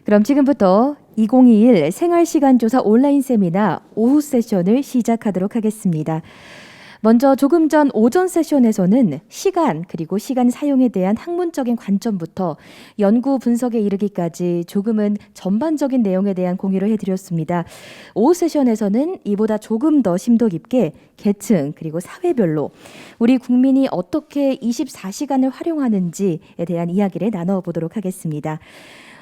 그럼 지금부터 2021 생활시간조사 온라인 세미나 오후 세션을 시작하도록 하겠습니다. 먼저 조금 전 오전 세션에서는 시간 그리고 시간 사용에 대한 학문적인 관점부터 연구 분석에 이르기까지 조금은 전반적인 내용에 대한 공유를 해드렸습니다. 오후 세션에서는 이보다 조금 더 심도 깊게 계층 그리고 사회별로 우리 국민이 어떻게 24시간을 활용하는지에 대한 이야기를 나눠보도록 하겠습니다.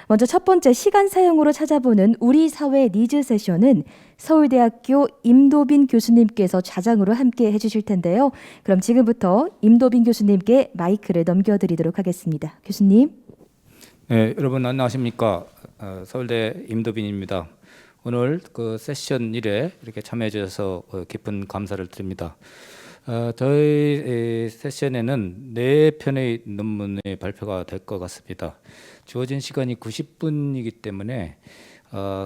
먼저 첫 번째 시간 사용으로 찾아보는 우리 사회 니즈 세션은 서울대학교 임도빈 교수님께서 좌장으로 함께 해주실 텐데요. 그럼 지금부터 임도빈 교수님께 마이크를 넘겨드리도록 하겠습니다. 교수님. 네, 여러분 안녕하십니까? 서울대 임도빈입니다. 오늘 그 세션 1에 이렇게 참여해 주셔서 깊은 감사를 드립니다. 저희 세션에는 4편의 논문이 발표가 될 것 같습니다. 주어진 시간이 90분이기 때문에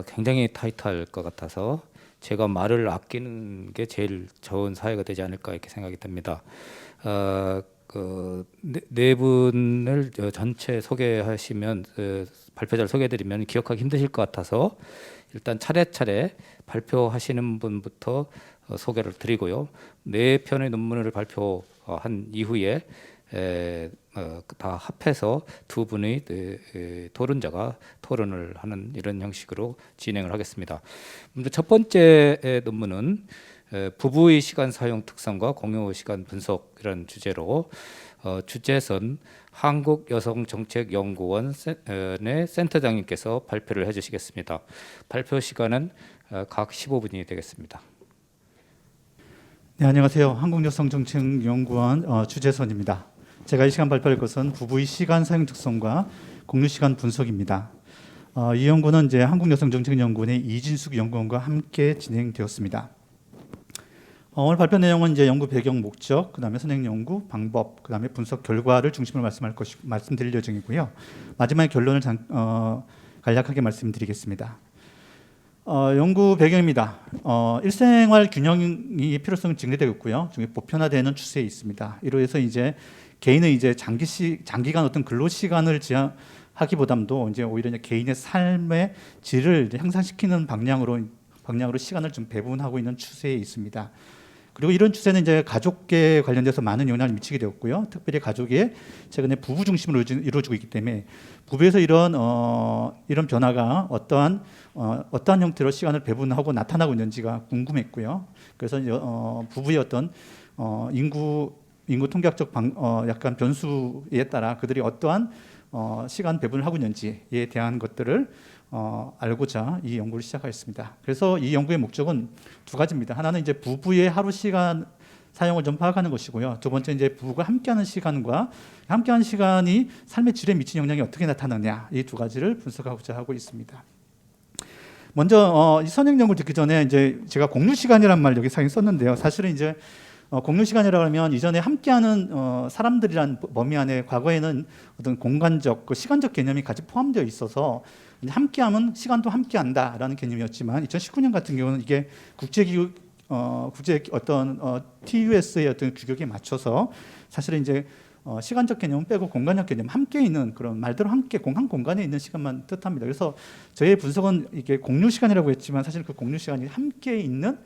굉장히 타이트할 것 같아서 제가 말을 아끼는 게 제일 좋은 사회가 되지 않을까 이렇게 생각이 듭니다. 네 분을 전체 소개하시면 발표자를 소개해드리면 기억하기 힘드실 것 같아서 일단 차례차례 발표하시는 분부터 소개를 드리고요. 4편의 논문을 발표한 이후에 다 합해서 2분의 토론자가 토론을 하는 이런 형식으로 진행을 하겠습니다. 먼저 첫 번째 논문은 부부의 시간 사용 특성과 공유 시간 분석이라는 주제로 주재선 한국여성정책연구원의 센터장님께서 발표를 해주시겠습니다. 발표 시간은 각 15분이 되겠습니다. 네, 안녕하세요. 한국여성정책연구원 주재선입니다. 제가 이 시간 발표할 것은 부부의 시간 사용 특성과 공유 시간 분석입니다. 이 연구는 이제 한국여성정책연구원의 이진숙 연구원과 함께 진행되었습니다. 오늘 발표 내용은 이제 연구 배경 목적, 그다음에 선행 연구 방법, 그다음에 분석 결과를 중심으로 말씀드릴 예정이고요. 마지막에 결론을 간략하게 말씀드리겠습니다. 연구 배경입니다. 일생활 균형이 필요성이 증대되고 있고요. 중에 보편화되는 추세에 있습니다. 이로 해서 이제 개인의 이제 장기간 어떤 근로 시간을 제한하기보다도 이제 오히려 이제 개인의 삶의 질을 이제 향상시키는 방향으로 시간을 좀 배분하고 있는 추세에 있습니다. 그리고 이런 추세는 이제 가족계 관련돼서 많은 영향을 미치게 되었고요. 특별히 가족이 최근에 부부 중심으로 이루어지고 있기 때문에 부부에서 이런 변화가 어떠한 형태로 시간을 배분하고 나타나고 있는지가 궁금했고요. 그래서 부부의 어떤 인구 통계학적 약간 변수에 따라 그들이 어떠한 시간 배분을 하고 있는지에 대한 것들을 알고자 이 연구를 시작하였습니다. 그래서 이 연구의 목적은 2가지입니다. 하나는 이제 부부의 하루 시간 사용을 좀 파악하는 것이고요. 두 번째 이제 부부가 함께하는 시간과 함께하는 시간이 삶의 질에 미치는 영향이 어떻게 나타나냐, 이 2가지를 분석하고자 하고 있습니다. 먼저 이 선행 연구를 듣기 전에 이제 제가 공유 시간이란 말 여기 썼는데요. 사실은 이제 공유 시간이라고 하면 이전에 함께하는 사람들이란 범위 안에 과거에는 어떤 공간적, 시간적 개념이 같이 포함되어 있어서 함께하면 시간도 함께한다라는 개념이었지만 2019년 같은 경우는 이게 국제 어떤 TUS의 어떤 규격에 맞춰서 사실은 이제 시간적 개념은 빼고 공간적 개념, 함께 있는 그런 말대로 함께 한 공간에 있는 시간만 뜻합니다. 그래서 저의 분석은 이게 공유 시간이라고 했지만 사실 그 공유 시간이 함께 있는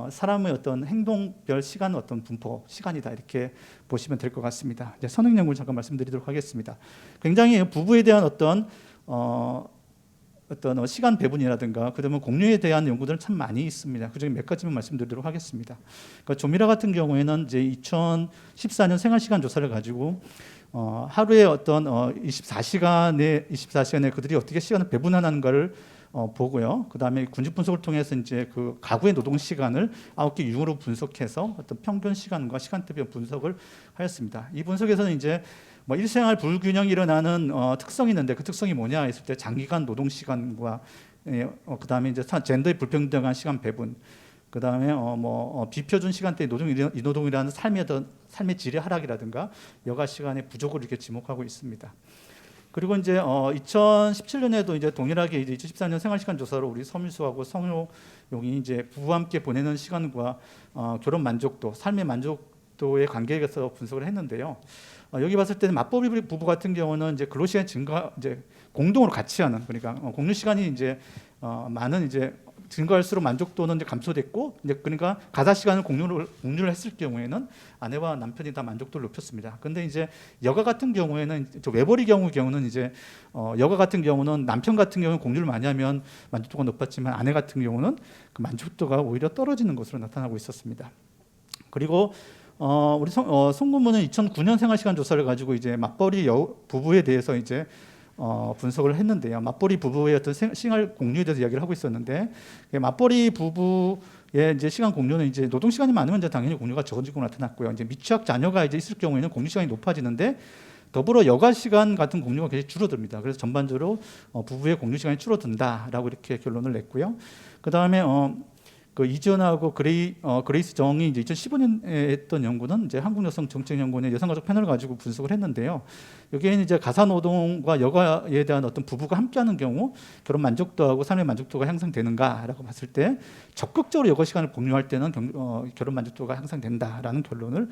사람의 어떤 행동별 시간 어떤 분포 시간이다, 이렇게 보시면 될 것 같습니다. 이제 선행 연구를 잠깐 말씀드리도록 하겠습니다. 굉장히 부부에 대한 어떤 시간 배분이라든가 그다음에 공유에 대한 연구들은 참 많이 있습니다. 그중에 몇 가지만 말씀드리도록 하겠습니다. 그러니까 조미라 같은 경우에는 이제 2014년 생활시간 조사를 가지고 하루에 어떤 24시간에 그들이 어떻게 시간을 배분하는가를 보고요. 그다음에 군집 분석을 통해서 이제 그 가구의 노동 시간을 9개 유형으로 분석해서 어떤 평균 시간과 시간대별 분석을 하였습니다. 이 분석에서는 이제 일생활 불균형이 일어나는 특성이 있는데 그 특성이 뭐냐 했을 때 장기간 노동 시간과 그다음에 이제 젠더의 불평등한 시간 배분, 그다음에 비표준 시간대 이노동이라는 삶의 질의 하락이라든가 여가 시간의 부족을 이렇게 지목하고 있습니다. 그리고 이제 2017년에도 이제 동일하게 이제 2014년 생활시간 조사로 우리 서민수하고 성효용이 이제 부부와 함께 보내는 시간과 결혼 만족도, 삶의 만족 만족도의 관계에서 분석을 했는데요. 여기 봤을 때는 맞벌이 부부 같은 경우는 이제 근로시간 증가 이제 공동으로 같이 하는, 그러니까 공유 시간이 이제 많은 이제 증가할수록 만족도는 이제 감소됐고, 이제 그러니까 가사 시간을 공유를 했을 경우에는 아내와 남편이 다 만족도를 높였습니다. 근데 이제 여가 같은 경우에는, 저 외벌이 경우는 이제 여가 같은 경우는 남편 같은 경우는 공유를 많이 하면 만족도가 높았지만 아내 같은 경우는 그 만족도가 오히려 떨어지는 것으로 나타나고 있었습니다. 그리고 우리 송고문은 2009년 생활시간 조사를 가지고 이제 맞벌이 부부에 대해서 이제 분석을 했는데요. 맞벌이 부부의 어떤 생활 공유에 대해서 이야기를 하고 있었는데, 맞벌이 부부의 이제 시간 공유는 이제 노동 시간이 많으면 이제 당연히 공유가 적어지고 나타났고요. 이제 미취학 자녀가 이제 있을 경우에는 공유 시간이 높아지는데, 더불어 여가 시간 같은 공유가 굉장히 줄어듭니다. 그래서 전반적으로 부부의 공유 시간이 줄어든다라고 이렇게 결론을 냈고요. 그 다음에 그 이지연하고 그레이스 정이 이제 2015년에 했던 연구는 이제 한국여성정책연구원의 여성가족 패널을 가지고 분석을 했는데요. 여기에는 이제 가사노동과 여가에 대한 어떤 부부가 함께하는 경우 결혼 만족도하고 삶의 만족도가 향상되는가라고 봤을 때 적극적으로 여가 시간을 공유할 때는 결혼 만족도가 향상된다라는 결론을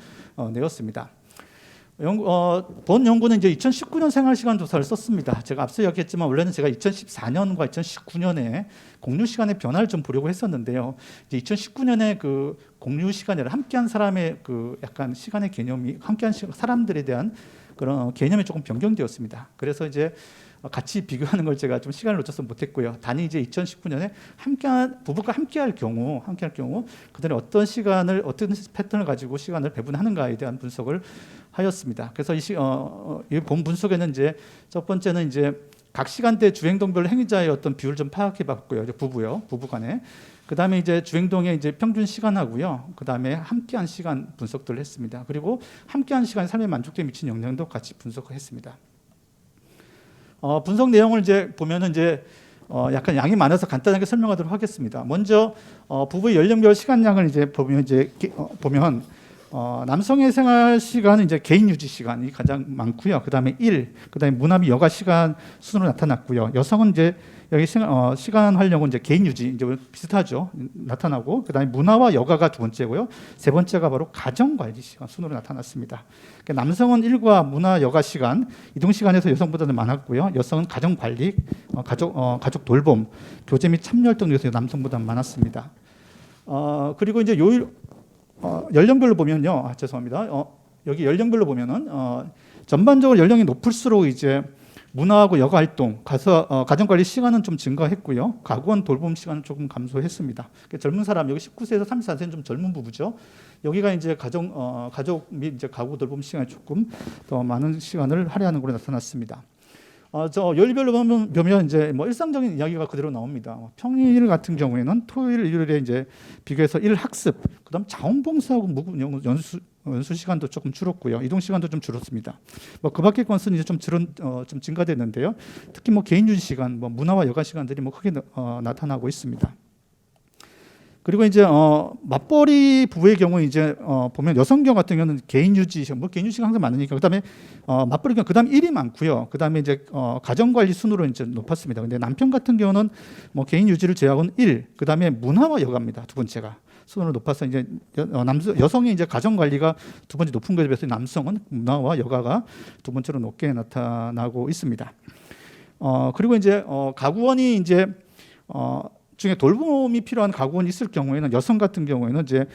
내었습니다. 본 연구는 이제 2019년 생활시간 조사를 썼습니다. 제가 앞서 이야기했지만 원래는 제가 2014년과 2019년에 공유 시간의 변화를 좀 보려고 했었는데요. 이제 2019년에 그 공유 시간을 함께한 사람의 그 약간 시간의 개념이, 함께한 사람들에 대한 그런 개념이 조금 변경되었습니다. 그래서 이제 같이 비교하는 걸 제가 좀 시간을 놓쳐서 못했고요. 단위 이제 2019년에 부부가 함께할 경우 그들의 어떤 패턴을 가지고 시간을 배분하는가에 대한 분석을 하였습니다. 그래서 이 본 분석에는 이제 첫 번째는 이제 각 시간대 주행동별 행위자의 어떤 비율을 좀 파악해봤고요. 부부간에. 그 다음에 이제 주행동의 이제 평균 시간하고요. 그 다음에 함께한 시간 분석들을 했습니다. 그리고 함께한 시간이 삶의 만족도에 미친 영향도 같이 분석했습니다. 분석 내용을 이제 보면은 이제 약간 양이 많아서 간단하게 설명하도록 하겠습니다. 먼저 부부의 연령별 시간량을 이제 보면 남성의 생활 시간은 이제 개인 유지 시간이 가장 많고요. 그다음에 그다음에 문화 및 여가 시간 순으로 나타났고요. 여성은 이제 여기 시간 활용은 이제 개인 유지 이제 비슷하죠. 나타나고, 그다음에 문화와 여가가 두 번째고요. 세 번째가 바로 가정 관리 시간 순으로 나타났습니다. 그러니까 남성은 일과 문화 여가 시간 이동 시간에서 여성보다는 많았고요. 여성은 가정 관리, 가족 돌봄, 교제 및 참여 활동 등에서 남성보다 많았습니다. 그리고 이제 연령별로 보면요. 죄송합니다. 여기 연령별로 보면은 전반적으로 연령이 높을수록 이제 문화하고 여가 활동, 가정 관리 시간은 좀 증가했고요. 가구원 돌봄 시간은 조금 감소했습니다. 그러니까 젊은 사람, 여기 19세에서 34세는 좀 젊은 부부죠. 여기가 이제 가족 및 이제 가구 돌봄 시간이 조금 더 많은 시간을 할애하는 걸로 나타났습니다. 요일별로 보면 이제 뭐 일상적인 이야기가 그대로 나옵니다. 평일 같은 경우에는 토요일, 일요일에 이제 비교해서 학습, 그다음 자원봉사하고 연수 시간도 조금 줄었고요. 이동 시간도 좀 줄었습니다. 그 밖의 건수는 이제 좀 증가됐는데요. 특히 개인 유지 시간, 문화와 여가 시간들이 크게 나타나고 있습니다. 그리고 이제 맞벌이 부부의 경우 이제 보면 여성 경우 같은 경우는 개인 유지 개인 유지가 항상 많으니까, 그다음에 맞벌이 경우 그다음 일이 많고요. 그다음에 이제 가정 관리 순으로 이제 높았습니다. 근데 남편 같은 경우는 개인 유지를 제외하고는 그다음에 문화와 여가입니다. 두 번째가 순으로 높아서 이제 여성이 이제 가정 관리가 두 번째 높은 것에 비해서 남성은 문화와 여가가 두 번째로 높게 나타나고 있습니다. 그리고 이제 가구원이 이제 중에 돌봄이 필요한 가구원이 있을 경우에는 여성 같은 경우에는 이제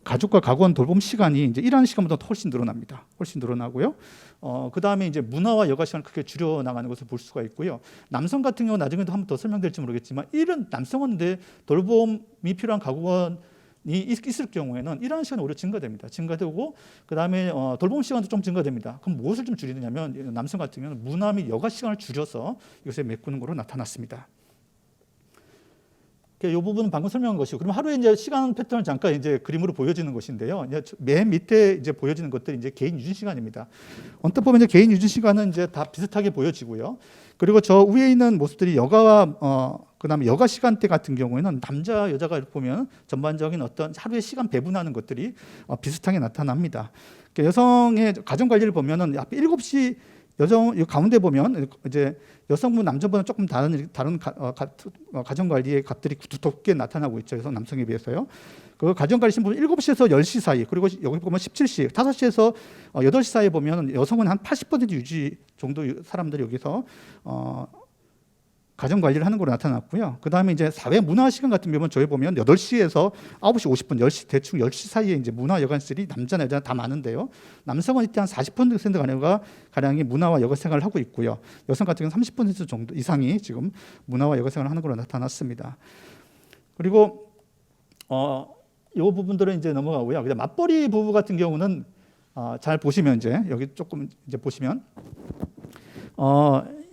가족과 가구원 돌봄 시간이 이제 일하는 시간보다 훨씬 늘어납니다. 훨씬 늘어나고요. 그 다음에 이제 문화와 여가 시간을 크게 줄여 나가는 것을 볼 수가 있고요. 남성 같은 경우 나중에도 한번 더 설명될지 모르겠지만 남성은 근데 돌봄이 필요한 가구원이 있을 경우에는 일하는 시간이 오히려 증가되고 그 다음에 돌봄 시간도 좀 증가됩니다. 그럼 무엇을 좀 줄이느냐면 남성 같은 경우는 문화 및 여가 시간을 줄여서 이것에 메꾸는 것으로 나타났습니다. 이 부분은 방금 설명한 것이고, 그럼 하루에 이제 시간 패턴을 잠깐 이제 그림으로 보여지는 것인데요. 맨 밑에 이제 보여지는 것들이 이제 개인 유지 시간입니다. 언뜻 보면 이제 개인 유지 시간은 이제 다 비슷하게 보여지고요. 그리고 저 위에 있는 모습들이 여가와 그다음에 여가 시간대 같은 경우에는 남자 여자가 이렇게 보면 전반적인 어떤 하루의 시간 배분하는 것들이 비슷하게 나타납니다. 여성의 가정 관리를 보면은 7시 이 가운데 보면 이제 여성분 남성분은 조금 다른 가정 관리의 값들이 두텁게 나타나고 있죠. 여성 남성에 비해서요. 그 가정 관리 신분은 7시에서 10시 사이, 그리고 여기 보면 17시, 5시에서 8시 사이에 보면 여성은 한 80% 유지 정도 사람들이 여기서 가정 관리를 하는 걸로 나타났고요. 그다음에 이제 사회 문화 시간 같은 경우는 저희 보면 8시에서 9시 50분, 10시 대충 10시 사이에 이제 문화 여가시들이 남자나 여자 다 많은데요. 남성은 이때 한 40% 가량이 문화와 여가 생활을 하고 있고요. 여성 같은 경우는 30% 정도 이상이 지금 문화와 여가 생활을 하는 걸로 나타났습니다. 그리고 이 부분들은 이제 넘어가고요. 그다음 맞벌이 부부 같은 경우는 잘 보시면 이제 여기 조금 이제 보시면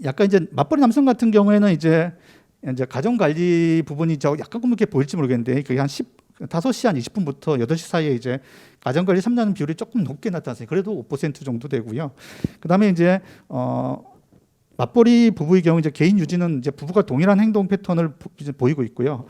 약간 이제 맞벌이 남성 같은 경우에는 이제 가정 관리 부분이 약간 그렇게 보일지 모르겠는데 그게 한 5시 한 20분부터 8시 사이에 이제 가정 관리 참여하는 비율이 조금 높게 나타났어요. 그래도 5% 정도 되고요. 그다음에 이제 맞벌이 부부의 경우 이제 개인 유지는 이제 부부가 동일한 행동 패턴을 보이고 있고요.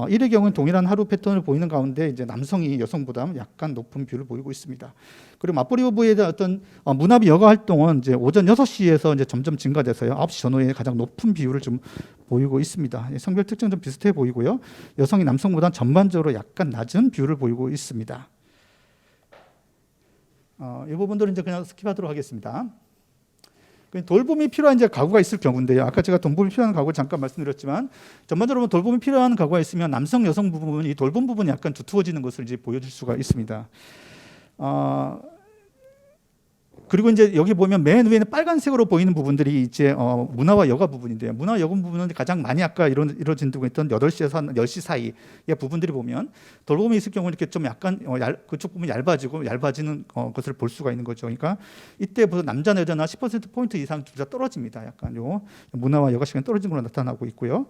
일의 경우는 동일한 하루 패턴을 보이는 가운데 이제 남성이 여성보다 약간 높은 비율을 보이고 있습니다. 그리고 맞벌이 부부에 대한 어떤 문화비 여가 활동은 이제 오전 6시에서 이제 점점 증가돼서요. 9시 전후에 가장 높은 비율을 좀 보이고 있습니다. 성별 특징 좀 비슷해 보이고요. 여성이 남성보다 전반적으로 약간 낮은 비율을 보이고 있습니다. 이 부분들은 이제 그냥 스킵하도록 하겠습니다. 돌봄이 필요한 이제 가구가 있을 경우인데요. 아까 제가 돌봄이 필요한 가구를 잠깐 말씀드렸지만 전반적으로 돌봄이 필요한 가구가 있으면 남성, 여성 부분이 돌봄 부분이 약간 두터워지는 것을 이제 보여줄 수가 있습니다. 그리고 이제 여기 보면 맨 위에는 빨간색으로 보이는 부분들이 이제 문화와 여가 부분인데요. 문화 여가 부분은 가장 많이 아까 이루어진다고 했던 8시에서 한 10시 사이의 부분들이 보면 돌봄이 있을 경우 이렇게 좀 약간 그쪽 부분이 얇아지는 것을 볼 수가 있는 거죠. 그러니까 이때부터 남자나 여자나 10% 포인트 이상 둘 다 떨어집니다. 약간 요 문화와 여가 시간이 떨어진 걸로 나타나고 있고요.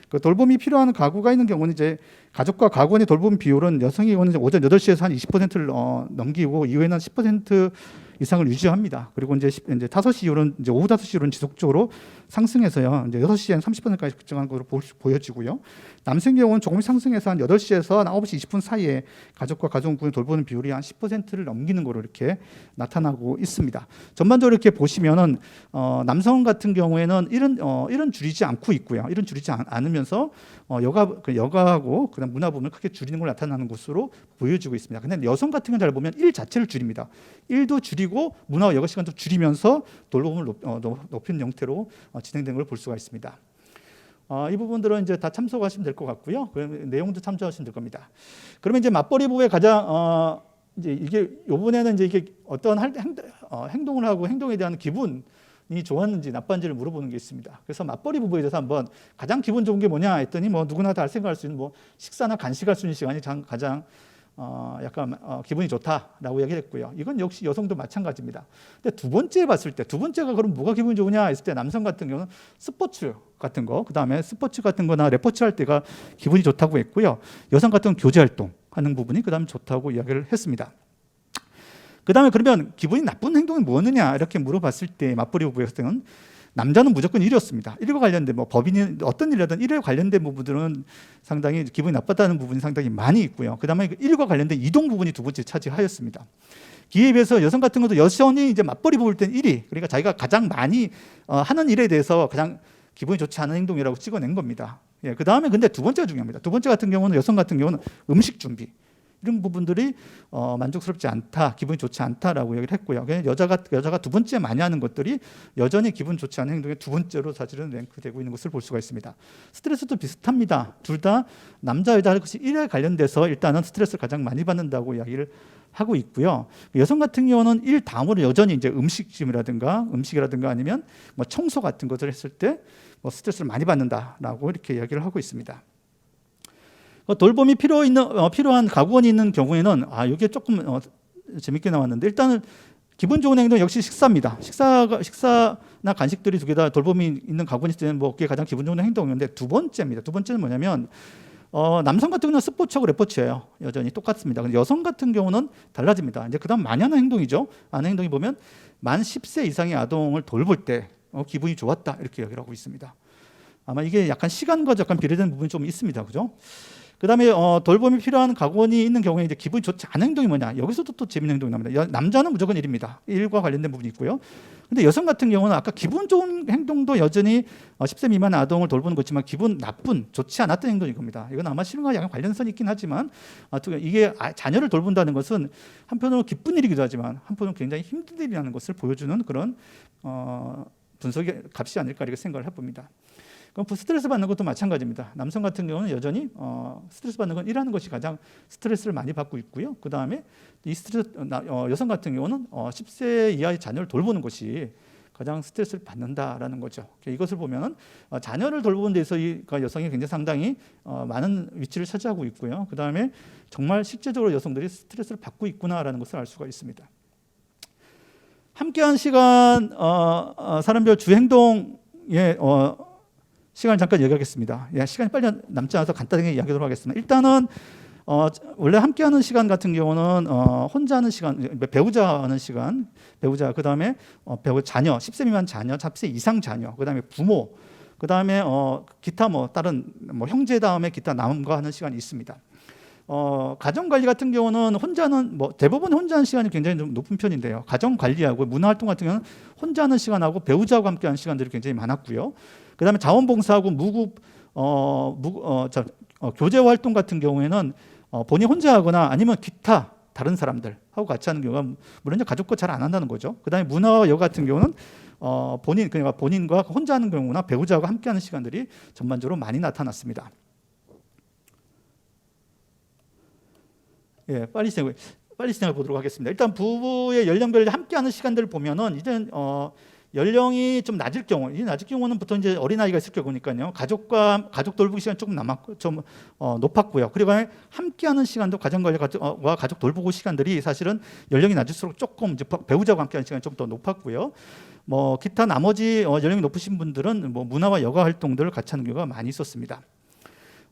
그 돌봄이 필요한 가구가 있는 경우는 이제 가족과 가구원의 돌봄 비율은 여성의 경우는 오전 8시에서 한 20%를 넘기고 이후에는 10% 이상을 유지합니다. 그리고 이제 5시 이후는 이제 오후 5시 이후는 지속적으로 상승해서요. 이제 6시에는 30%까지 급증하는 것으로 보여지고요. 남성 경우는 조금 상승해서 한 8시에서 한 9시 20분 사이에 가족과 가족분을 돌보는 비율이 한 10%를 넘기는 거로 이렇게 나타나고 있습니다. 전반적으로 이렇게 보시면은 남성 같은 경우에는 일은 줄이지 않고 있고요. 일은 줄이지 않으면서 여가하고 그다음 문화 부분을 크게 줄이는 걸 나타나는 것으로 보여지고 있습니다. 근데 여성 같은 경우는 잘 보면 일 자체를 줄입니다. 일도 줄이고 문화와 여가 시간도 줄이면서 돌봄을 높인 형태로 진행된 걸 볼 수가 있습니다. 이 부분들은 이제 다 참석하시면 될 것 같고요. 그럼 내용도 참조하시면 될 겁니다. 그러면 이제 맞벌이 부부의 가장 이제 이게 이번에는 이제 이게 어떤 행동을 하고 행동에 대한 기분이 좋았는지 나빴는지를 물어보는 게 있습니다. 그래서 맞벌이 부부에 대해서 한번 가장 기분 좋은 게 뭐냐 했더니 뭐 누구나 다 생각할 수 있는 뭐 식사나 간식할 수 있는 시간이 가장 약간 기분이 좋다라고 얘기했고요. 이건 역시 여성도 마찬가지입니다. 근데 두 번째 봤을 때 두 번째가 그럼 뭐가 기분이 좋으냐 했을 때 남성 같은 경우는 스포츠 같은 거, 그다음에 스포츠 같은 거나 레포츠 할 때가 기분이 좋다고 했고요. 여성 같은 경우는 교제 활동 하는 부분이 그다음에 좋다고 이야기를 했습니다. 그다음에 그러면 기분이 나쁜 행동이 뭐느냐 이렇게 물어봤을 때 맞벌이 부부에서는 남자는 무조건 일이었습니다. 일과 관련된 법인이 어떤 일이든 일에 관련된 부분들은 상당히 기분이 나빴다는 부분이 상당히 많이 있고요. 그다음에 일과 관련된 이동 부분이 두 번째 차지하였습니다. 기회에 비해서 여성 같은 것도 여성이 이제 맞벌이 부부일 땐 일이 그러니까 자기가 가장 많이 하는 일에 대해서 가장 기분이 좋지 않은 행동이라고 찍어낸 겁니다. 예, 그다음에 근데 두 번째가 중요합니다. 두 번째 같은 경우는 여성 같은 경우는 음식 준비 이런 부분들이 만족스럽지 않다, 기분이 좋지 않다라고 얘기를 했고요. 여자가 두 번째 많이 하는 것들이 여전히 기분 좋지 않은 행동의 두 번째로 사실은 랭크되고 있는 것을 볼 수가 있습니다. 스트레스도 비슷합니다. 둘 다 남자 여자 할 것이 일에 관련돼서 일단은 스트레스를 가장 많이 받는다고 이야기를 하고 있고요. 여성 같은 경우는 일 다음으로 여전히 이제 음식이라든가 아니면 뭐 청소 같은 것을 했을 때 뭐 스트레스를 많이 받는다라고 이렇게 이야기를 하고 있습니다. 돌봄이 필요한 가구원이 있는 경우에는 이게 조금 재밌게 나왔는데 일단은 기분 좋은 행동 역시 식사입니다. 식사나 간식들이 두 개 다 돌봄이 있는 가구원이 있을 때는 뭐 그게 가장 기분 좋은 행동인데 두 번째입니다. 두 번째는 뭐냐면 남성 같은 경우는 스포츠하고 레포츠예요. 여전히 똑같습니다. 근데 여성 같은 경우는 달라집니다. 이제 그다음 많이 하는 행동이죠. 하는 행동이 보면 만 10세 이상의 아동을 돌볼 때 기분이 좋았다 이렇게 얘기를 하고 있습니다. 아마 이게 약간 시간과 약간 비례되는 부분이 좀 있습니다. 그죠? 그다음에 돌봄이 필요한 가군이 있는 경우에 이제 기분이 좋지 않은 행동이 뭐냐? 여기서도 또 재밌는 행동이 나옵니다. 남자는 무조건 1입니다. 1과 관련된 부분이 있고요. 근데 여성 같은 경우는 아까 기분 좋은 행동도 여전히 10세 미만 아동을 돌보는 거지만 기분 나쁜, 좋지 않았던 행동인 겁니다. 이건 아마 실험과 약간 관련성이 있긴 하지만 이게 자녀를 돌본다는 것은 한편으로 기쁜 일이기도 하지만 한편으로 굉장히 힘든 일이라는 것을 보여주는 그런 분석의 값이 아닐까 이렇게 생각을 해봅니다. 그럼 스트레스 받는 것도 마찬가지입니다. 남성 같은 경우는 여전히 스트레스 받는 건 일하는 것이 가장 스트레스를 많이 받고 있고요. 그 다음에 이 스트레스 여성 같은 경우는 10세 이하의 자녀를 돌보는 것이 가장 스트레스를 받는다라는 거죠. 이것을 보면 자녀를 돌보는 데서 여성이 굉장히 상당히 많은 위치를 차지하고 있고요. 그 다음에 정말 실제적으로 여성들이 스트레스를 받고 있구나라는 것을 알 수가 있습니다. 함께한 시간 사람별 주행동의 시간을 잠깐 얘기하겠습니다. 시간이 빨리 남지 않아서 간단하게 이야기하도록 하겠습니다. 일단은 원래 함께하는 시간 같은 경우는 혼자 하는 시간, 배우자 하는 시간, 배우자 그 다음에 자녀, 10세 미만 자녀, 10세 이상 자녀, 그 다음에 부모, 그 다음에 기타 다른 형제 다음에 기타 남과 하는 시간이 있습니다. 가정 관리 같은 경우는 혼자는 대부분 혼자 하는 시간이 굉장히 좀 높은 편인데요. 가정 관리하고 문화 활동 같은 경우는 혼자 하는 시간하고 배우자하고 함께 하는 시간들이 굉장히 많았고요. 그다음에 자원봉사하고 교제 활동 같은 경우에는 본인 혼자 하거나 아니면 기타 다른 사람들하고 같이 하는 경우가 물론 가족과 잘 안 한다는 거죠. 그다음에 문화와 여가 같은 경우는 그러니까 본인과 혼자 하는 경우나 배우자와 함께 하는 시간들이 전반적으로 많이 나타났습니다. 빨리 진행해 보도록 하겠습니다. 일단 부부의 연령별 함께하는 시간들을 보면은 이제 연령이 좀 낮을 경우, 이 낮을 경우는 보통 이제 어린 아이가 있을 경우니까요. 가족 돌보기 시간 조금 좀 높았고요. 그리고 함께하는 시간도 가정관리와 가족 돌보기 시간들이 사실은 연령이 낮을수록 조금 이제 배우자와 함께하는 시간이 좀 더 높았고요. 기타 나머지 연령이 높으신 분들은 문화와 여가 활동들을 같이 하는 경우가 많이 있었습니다.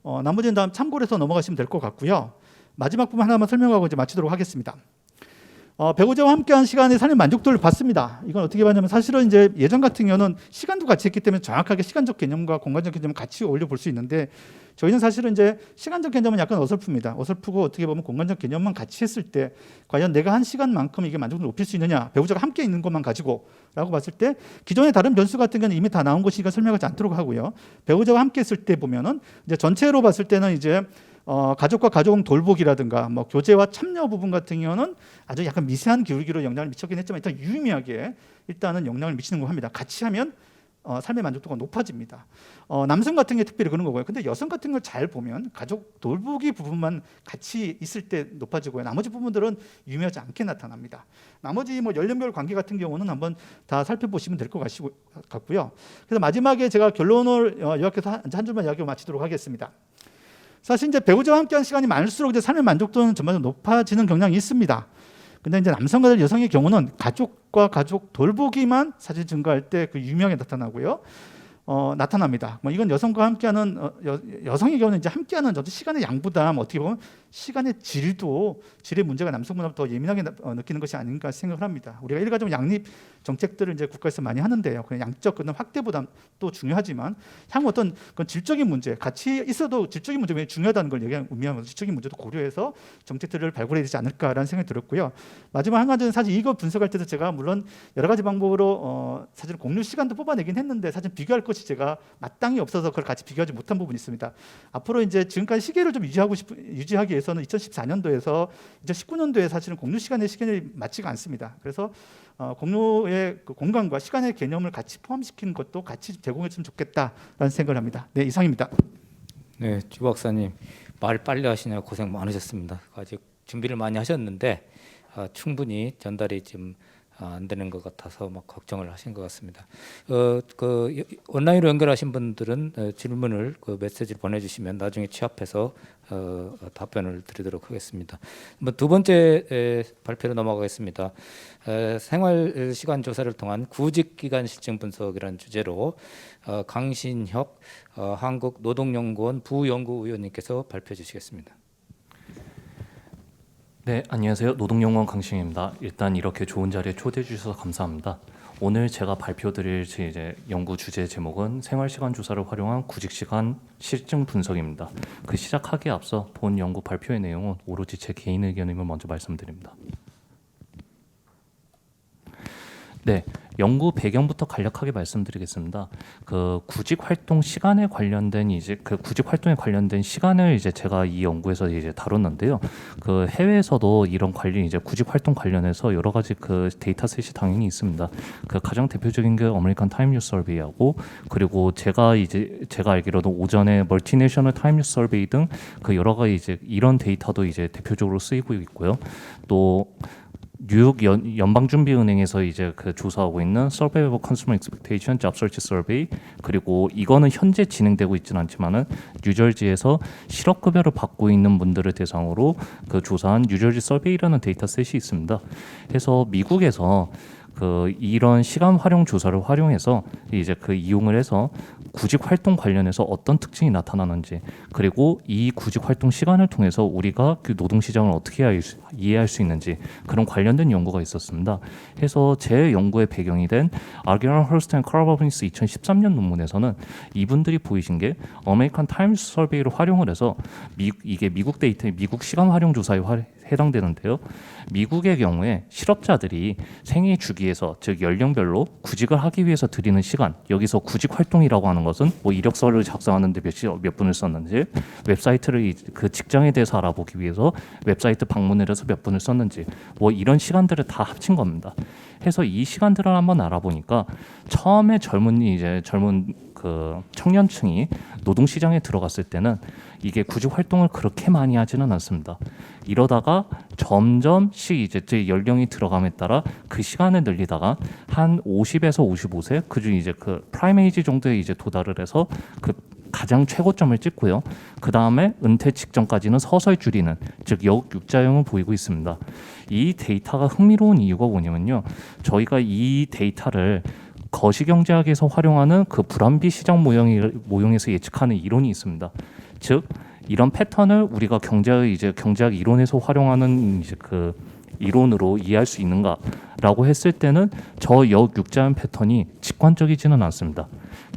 나머지는 다음 참고를 해서 넘어가시면 될 것 같고요. 마지막 부분 하나만 설명하고 이제 마치도록 하겠습니다. 배우자와 함께한 시간의 삶의 만족도를 봤습니다. 이건 어떻게 봤냐면 사실은 이제 예전 같은 경우는 시간도 같이 했기 때문에 정확하게 시간적 개념과 공간적 개념을 같이 올려 볼 수 있는데 저희는 사실은 이제 시간적 개념은 약간 어설픕니다. 어설프고 어떻게 보면 공간적 개념만 같이 했을 때 과연 내가 한 시간만큼 이게 만족도를 높일 수 있느냐, 배우자가 함께 있는 것만 가지고라고 봤을 때 기존의 다른 변수 같은 경우는 이미 다 나온 것이니까 설명하지 않도록 하고요. 배우자와 함께 했을 때 보면은 이제 전체로 봤을 때는 이제 가족과 가족 돌보기라든가 교제와 참여 부분 같은 경우는 아주 약간 미세한 기울기로 영향을 미쳤긴 했지만 일단 유의미하게 일단은 영향을 미치는 거 합니다. 같이 하면 삶의 만족도가 높아집니다. 남성 같은 게 특별히 그런 거고요. 근데 여성 같은 걸 잘 보면 가족 돌보기 부분만 같이 있을 때 높아지고요. 나머지 부분들은 유의미하지 않게 나타납니다. 나머지 연령별 관계 같은 경우는 한번 다 살펴보시면 될 것 같고요. 그래서 마지막에 제가 결론을 요약해서 한 줄만 이야기하고 마치도록 하겠습니다. 사실 이제 배우자와 함께하는 시간이 많을수록 이제 삶의 만족도는 전반적으로 높아지는 경향이 있습니다. 근데 이제 남성과 여성의 경우는 가족과 가족 돌보기만 사실 증가할 때 그 유명하게 나타나고요. 나타납니다. 이건 여성과 함께하는 여성의 경우는 이제 함께하는 시간의 양보다 어떻게 보면 시간의 질의 문제가 남성보다 더 예민하게 느끼는 것이 아닌가 생각을 합니다. 우리가 일가족 양립 정책들을 이제 국가에서 많이 하는데요. 그냥 양적 그런 확대보다 또 중요하지만 향후 어떤 그런 질적인 문제, 같이 있어도 질적인 문제가 중요하다는 걸 의미하면서 질적인 문제도 고려해서 정책들을 발굴해야 되지 않을까라는 생각이 들었고요. 마지막 한 가지는 사실 이거 분석할 때도 제가 물론 여러 가지 방법으로 사실 공유 시간도 뽑아내긴 했는데 사실 비교할 것이 제가 마땅히 없어서 그걸 같이 비교하지 못한 부분이 있습니다. 앞으로 이제 지금까지 시계를 좀 유지하기 위해서는 2014년도에서 2019년도에 사실은 공유 시간의 시간이 맞지가 않습니다. 그래서 공유의 그 공간과 시간의 개념을 같이 포함시키는 것도 같이 제공했으면 좋겠다라는 생각을 합니다. 네, 이상입니다. 네, 주 박사님 말 빨리 하시냐 고생 많으셨습니다. 아직 준비를 많이 하셨는데 충분히 전달이 좀 안 되는 것 같아서 걱정을 하신 것 같습니다. 온라인으로 연결하신 분들은 질문을 메시지를 보내주시면 나중에 취합해서 답변을 드리도록 하겠습니다. 두 번째 발표로 넘어가겠습니다. 생활 시간 조사를 통한 구직 기간 실증 분석이라는 주제로 강신혁 한국노동연구원 부연구위원님께서 발표해 주시겠습니다. 네, 안녕하세요. 노동연구원 강신입니다. 일단 이렇게 좋은 자리에 초대해 주셔서 감사합니다. 오늘 제가 발표드릴 이제 연구 주제 제목은 생활시간 조사를 활용한 구직시간 실증 분석입니다. 그 시작하기에 앞서 본 연구 발표의 내용은 오로지 제 개인 의견임을 먼저 말씀드립니다. 네, 연구 배경부터 간략하게 말씀드리겠습니다. 그 구직 활동 시간에 관련된 그 구직 활동에 관련된 시간을 제가 이 연구에서 다뤘는데요. 그 해외에서도 이런 관련 구직 활동 관련해서 여러 가지 그 데이터셋이 당연히 있습니다. 그 가장 대표적인 게 어메리칸 타임 뉴스 서베이하고, 그리고 제가 알기로도 오전에 멀티내셔널 타임 뉴스 서베이 등 그 여러 가지 이런 데이터도 대표적으로 쓰이고 있고요. 또 뉴욕 연방준비은행에서 그 조사하고 있는 Survey of Consumer Expectation Job Search Survey, 그리고 이거는 현재 진행되고 있지는 않지만은 뉴저지에서 실업급여를 받고 있는 분들을 대상으로 그 조사한 뉴저지 서베이라는 데이터셋이 있습니다. 그래서 미국에서 그 이런 시간 활용 조사를 활용해서 그 이용을 해서 구직 활동 관련해서 어떤 특징이 나타나는지, 그리고 이 구직 활동 시간을 통해서 우리가 그 노동 시장을 어떻게 이해할 수 있는지, 그런 관련된 연구가 있었습니다. 그래서 제 연구의 배경이 된 아기널 헐스트 앤 카라바빈스 2013년 논문에서는 이분들이 보이신 게 어메리칸 타임스 서베이를 활용을 해서 이게 미국 데이터, 미국 시간 활용 조사에 해당되는데요. 미국의 경우에 실업자들이 생애 주기에서, 즉 연령별로 구직을 하기 위해서 들이는 시간, 여기서 구직 활동이라고 하는 것은 뭐 이력서를 작성하는데 몇 분을 썼는지, 웹사이트를 그 직장에 대해서 알아보기 위해서 웹사이트 방문을 해서 몇 분을 썼는지, 뭐 이런 시간들을 다 합친 겁니다. 해서 이 시간들을 한번 알아보니까 처음에 젊은 그 청년층이 노동 시장에 들어갔을 때는 이게 구직 활동을 그렇게 많이 하지는 않습니다. 이러다가 점점씩 제 연령이 들어감에 따라 그 시간을 늘리다가 한 50에서 55세, 그중 그 프라임 에이지 정도에 도달을 해서 그 가장 최고점을 찍고요. 그 다음에 은퇴 직전까지는 서서히 줄이는, 즉 역육자형을 보이고 있습니다. 이 데이터가 흥미로운 이유가 뭐냐면요, 저희가 이 데이터를 거시경제학에서 활용하는 그 불안비 시장 모형에서 예측하는 이론이 있습니다. 즉 이런 패턴을 우리가 경제학 이론에서 활용하는 그 이론으로 이해할 수 있는가라고 했을 때는 저 역육자형 패턴이 직관적이지는 않습니다.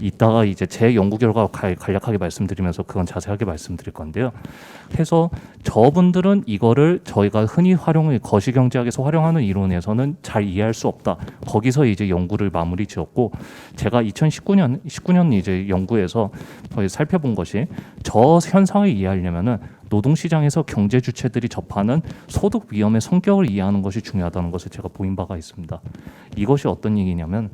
이따가 제 연구 결과 간략하게 말씀드리면서 그건 자세하게 말씀드릴 건데요. 그래서 저분들은 이거를 저희가 흔히 거시경제학에서 활용하는 이론에서는 잘 이해할 수 없다. 거기서 연구를 마무리 지었고, 제가 2019년 연구에서 살펴본 것이, 저 현상을 이해하려면은 노동시장에서 경제 주체들이 접하는 소득 위험의 성격을 이해하는 것이 중요하다는 것을 제가 보인 바가 있습니다. 이것이 어떤 얘기냐면,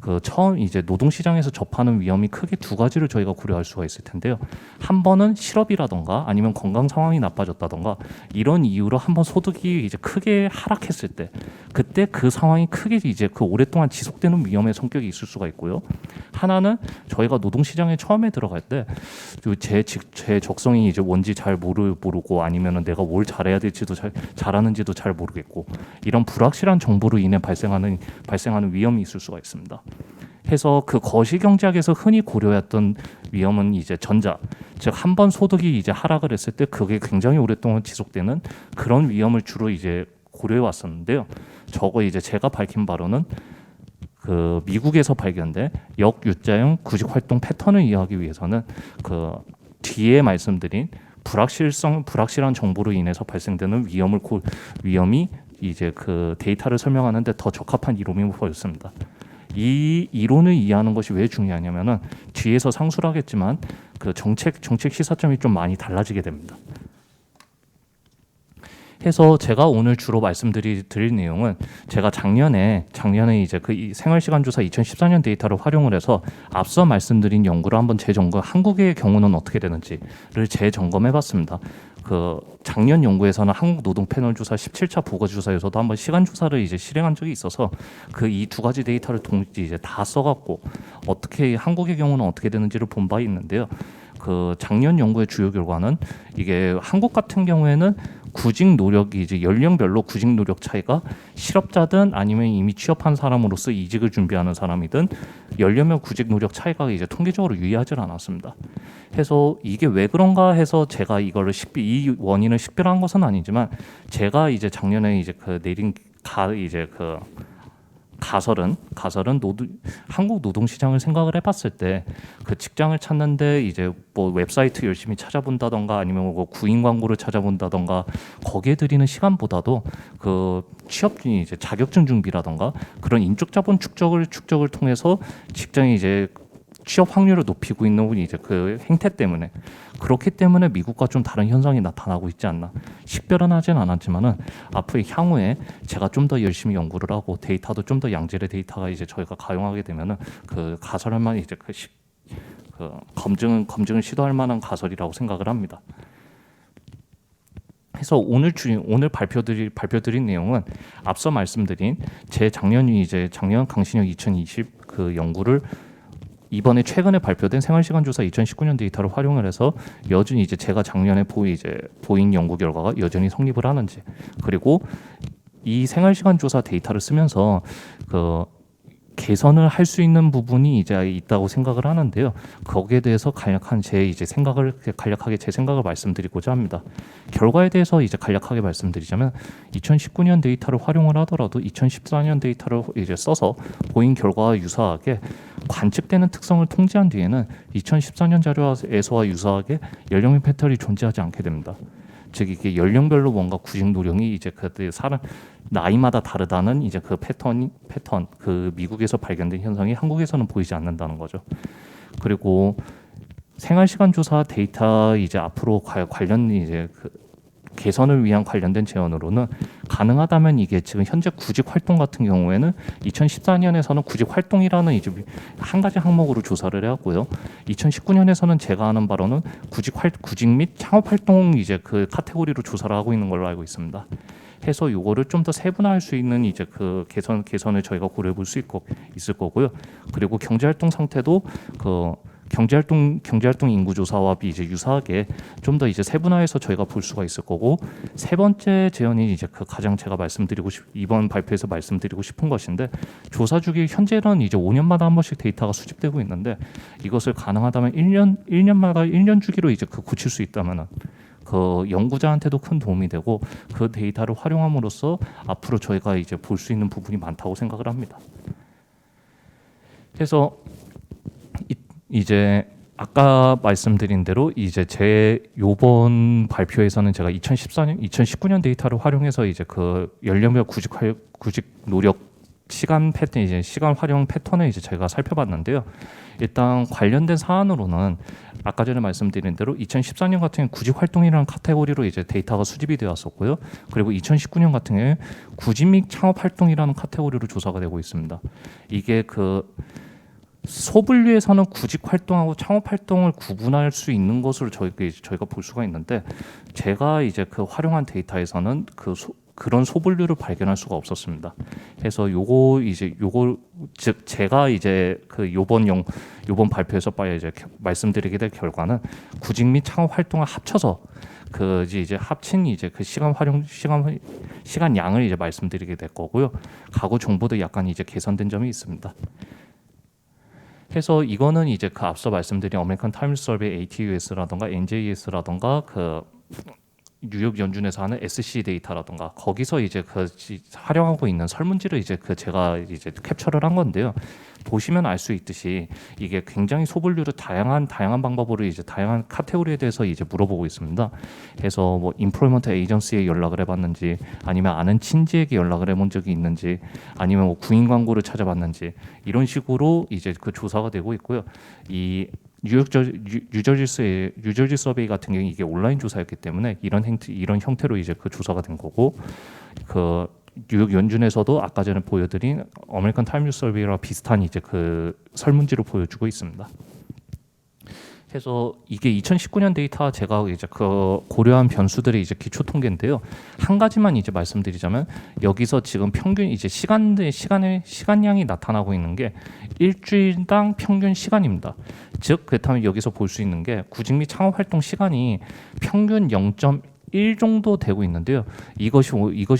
그 처음 노동시장에서 접하는 위험이 크게 두 가지를 저희가 고려할 수가 있을 텐데요. 한 번은 실업이라던가 아니면 건강 상황이 나빠졌다던가 이런 이유로 한번 소득이 크게 하락했을 때, 그때 그 상황이 크게 그 오랫동안 지속되는 위험의 성격이 있을 수가 있고요. 하나는 저희가 노동시장에 처음에 들어갈 때 제 적성이 뭔지 잘 모르고, 아니면은 내가 뭘 잘해야 될지도 잘하는지도 잘 모르겠고, 이런 불확실한 정보로 인해 발생하는 위험이 있을 수가 있습니다. 해서 그 거시경제학에서 흔히 고려했던 위험은 전자, 즉 한 번 소득이 하락을 했을 때 그게 굉장히 오랫동안 지속되는 그런 위험을 주로 고려해 왔었는데요. 저거 제가 밝힌 바로는 그 미국에서 발견된 역유자형 구직 활동 패턴을 이해하기 위해서는 그 뒤에 말씀드린 불확실한 정보로 인해서 발생되는 위험이 그 데이터를 설명하는데 더 적합한 이론이 보였습니다. 이 이론을 이해하는 것이 왜 중요하냐면은 뒤에서 상수를 하겠지만 그 정책 시사점이 좀 많이 달라지게 됩니다. 해서 제가 오늘 주로 말씀드릴 내용은, 제가 작년에 그 생활시간 조사 2014년 데이터를 활용을 해서 앞서 말씀드린 연구를 한번 재점검, 한국의 경우는 어떻게 되는지를 재점검해봤습니다. 그 작년 연구에서는 한국 노동 패널 조사 17차 보고 조사에서도 한번 시간 조사를 실행한 적이 있어서 그 이 두 가지 데이터를 다 써갖고 어떻게 한국의 경우는 어떻게 되는지를 본 바 있는데요. 그 작년 연구의 주요 결과는 이게 한국 같은 경우에는 구직 노력이 이제 연령별로 구직 노력 차이가 실업자든 아니면 이미 취업한 사람으로서 이직을 준비하는 사람이든 연령별 구직 노력 차이가 이제 통계적으로 유의하지 않았습니다. 해서 이게 왜 그런가 해서 제가 이거를 이 원인을 식별한 것은 아니지만 제가 이제 작년에 이제 그 내린 가설은 한국 노동시장을 생각을 해봤을 때 그 직장을 찾는데 이제 뭐 웹사이트 열심히 찾아본다던가 아니면 뭐 구인 광고를 찾아본다던가 거기에 들이는 시간보다도 그 취업준이 이제 자격증 준비라던가 그런 인적 자본 축적을 통해서 직장이 이제 취업 확률을 높이고 있는 이제 그 행태 때문에 그렇기 때문에 미국과 좀 다른 현상이 나타나고 있지 않나. 식별은 하진 않았지만은 앞으로 향후에 제가 좀 더 열심히 연구를 하고 데이터도 좀 더 양질의 데이터가 이제 저희가 가용하게 되면은 그 가설만 이제 그 검증을 시도할 만한 가설이라고 생각을 합니다. 그래서 오늘 발표드린 내용은 앞서 말씀드린 제 작년 강신혁 2020 그 연구를 이번에 최근에 발표된 생활시간조사 2019년 데이터를 활용을 해서 여전히 이제 제가 작년에 보인 연구 결과가 여전히 성립을 하는지, 그리고 이 생활시간조사 데이터를 쓰면서 그 개선을 할 수 있는 부분이 이제 있다고 생각을 하는데요. 거기에 대해서 간략하게 제 생각을 말씀드리고자 합니다. 결과에 대해서 이제 간략하게 말씀드리자면 2019년 데이터를 활용을 하더라도 2014년 데이터를 이제 써서 보인 결과와 유사하게 관측되는 특성을 통제한 뒤에는 2014년 자료에서와 유사하게 연령별 패턴이 존재하지 않게 됩니다. 즉 이게 연령별로 뭔가 구직 노령이 이제 그 사람 나이마다 다르다는 이제 그 패턴 그 미국에서 발견된 현상이 한국에서는 보이지 않는다는 거죠. 그리고 생활시간 조사 데이터 이제 앞으로 관련 이제 그 개선을 위한 관련된 제언으로는 가능하다면 이게 지금 현재 구직 활동 같은 경우에는 2014년에서는 구직 활동이라는 이제 한 가지 항목으로 조사를 해왔고요. 2019년에서는 제가 아는 바로는 구직 및 창업 활동 이제 그 카테고리로 조사를 하고 있는 걸로 알고 있습니다. 해서 요거를 좀 더 세분화할 수 있는 이제 그 개선을 저희가 고려해 볼 수 있을 거고요. 그리고 경제활동 상태도 그 경제활동 인구조사와 이제 유사하게 좀 더 이제 세분화해서 저희가 볼 수가 있을 거고, 세 번째 제언이 이제 그 가장 제가 이번 발표에서 말씀드리고 싶은 것인데, 조사 주기 현재는 이제 5년마다 한 번씩 데이터가 수집되고 있는데 이것을 가능하다면 1년마다 1년 주기로 이제 그 고칠 수 있다면은 그 연구자한테도 큰 도움이 되고 그 데이터를 활용함으로써 앞으로 저희가 이제 볼 수 있는 부분이 많다고 생각을 합니다. 그래서 이제 아까 말씀드린 대로 이제 제 요번 발표에서는 제가 2019년 데이터를 활용해서 이제 그 연령별 구직 노력 시간 패턴 이제 시간 활용 패턴을 이제 제가 살펴봤는데요. 일단 관련된 사안으로는 아까 전에 말씀드린 대로 2014년 같은 경우 구직 활동이라는 카테고리로 이제 데이터가 수집이 되었었고요. 그리고 2019년 같은 경우에 구직 및 창업 활동이라는 카테고리로 조사가 되고 있습니다. 이게 그 소분류에서는 구직 활동하고 창업 활동을 구분할 수 있는 것으로 저희가 볼 수가 있는데, 제가 이제 그 활용한 데이터에서는 그런 소분류를 발견할 수가 없었습니다. 그래서 즉 제가 이제 그 요번 발표에서 이제 말씀드리게 될 결과는 구직 및 창업 활동을 합쳐서 이제 합친 이제 그 시간 양을 이제 말씀드리게 될 거고요. 과거 정보도 약간 이제 개선된 점이 있습니다. 그래서 이거는 이제 그 앞서 말씀드린 아메리칸 타임스 서베이 ATUS라던가 NJS라던가 그 뉴욕 연준에서 하는 SC 데이터라던가 거기서 이제 활용하고 있는 설문지를 이제 제가 이제 캡처를 한 건데요. 보시면 알 수 있듯이 이게 굉장히 소분류로 다양한 방법으로 이제 다양한 카테고리에 대해서 이제 물어보고 있습니다. 그래서 뭐 인플로이먼트 에이전시에 연락을 해봤는지, 아니면 아는 친지에게 연락을 해본 적이 있는지, 아니면 뭐 구인 광고를 찾아봤는지, 이런 식으로 이제 그 조사가 되고 있고요. 이 뉴저지 서베이 같은 경우 이게 온라인 조사였기 때문에 이런 형태로 이제 그 조사가 된 거고, 그 뉴욕 연준에서도 아까 전에 보여드린 아메리칸 타임스 서베이랑 비슷한 이제 그 설문지로 보여주고 있습니다. 그래서 이게 2019년 데이터 제가 이제 그 고려한 변수들의 이제 기초 통계인데요. 한 가지만 이제 말씀드리자면, 여기서 지금 평균 이제 시간량이 나타나고 있는 게 일주일당 평균 시간입니다. 즉 그렇다면 여기서 볼 수 있는 게 구직 및 창업 활동 시간이 평균 1 정도 되고 있는데요. 이것이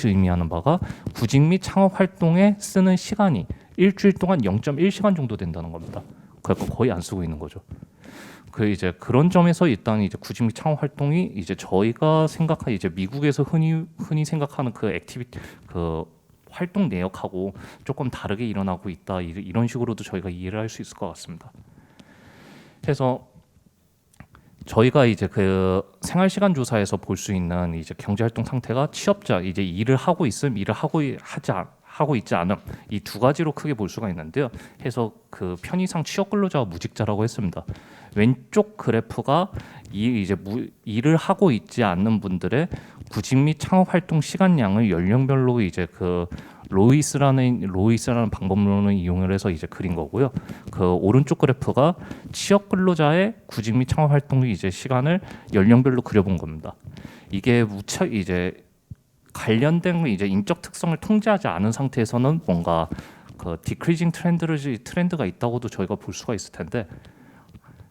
의미하는 바가 구직 및 창업 활동에 쓰는 시간이 일주일 동안 0.1시간 정도 된다는 겁니다. 그러니까 거의 안 쓰고 있는 거죠. 그 이제 그런 점에서 일단 이제 구직 및 창업 활동이 이제 저희가 생각한 이제 미국에서 흔히 생각하는 그 액티비티 그 활동 내역하고 조금 다르게 일어나고 있다 이런 식으로도 저희가 이해를 할 수 있을 것 같습니다. 그래서 저희가 이제 그 생활시간 조사에서 볼 수 있는 이제 경제활동 상태가 취업자 이제 일을 하고 있음 일을 하고 있지 않음 이 두 가지로 크게 볼 수가 있는데요. 해서 그 편의상 취업 근로자와 무직자라고 했습니다. 왼쪽 그래프가 일을 하고 있지 않는 분들의 구직 및 창업 활동 시간량을 연령별로 이제 그 로이스라는 방법론을 이용을 해서 이제 그린 거고요. 그 오른쪽 그래프가 취업 근로자의 구직 및 창업 활동 이제 시간을 연령별로 그려본 겁니다. 이게 이제 관련된 이제 인적 특성을 통제하지 않은 상태에서는 뭔가 그 디크리징 트렌드가 있다고도 저희가 볼 수가 있을 텐데,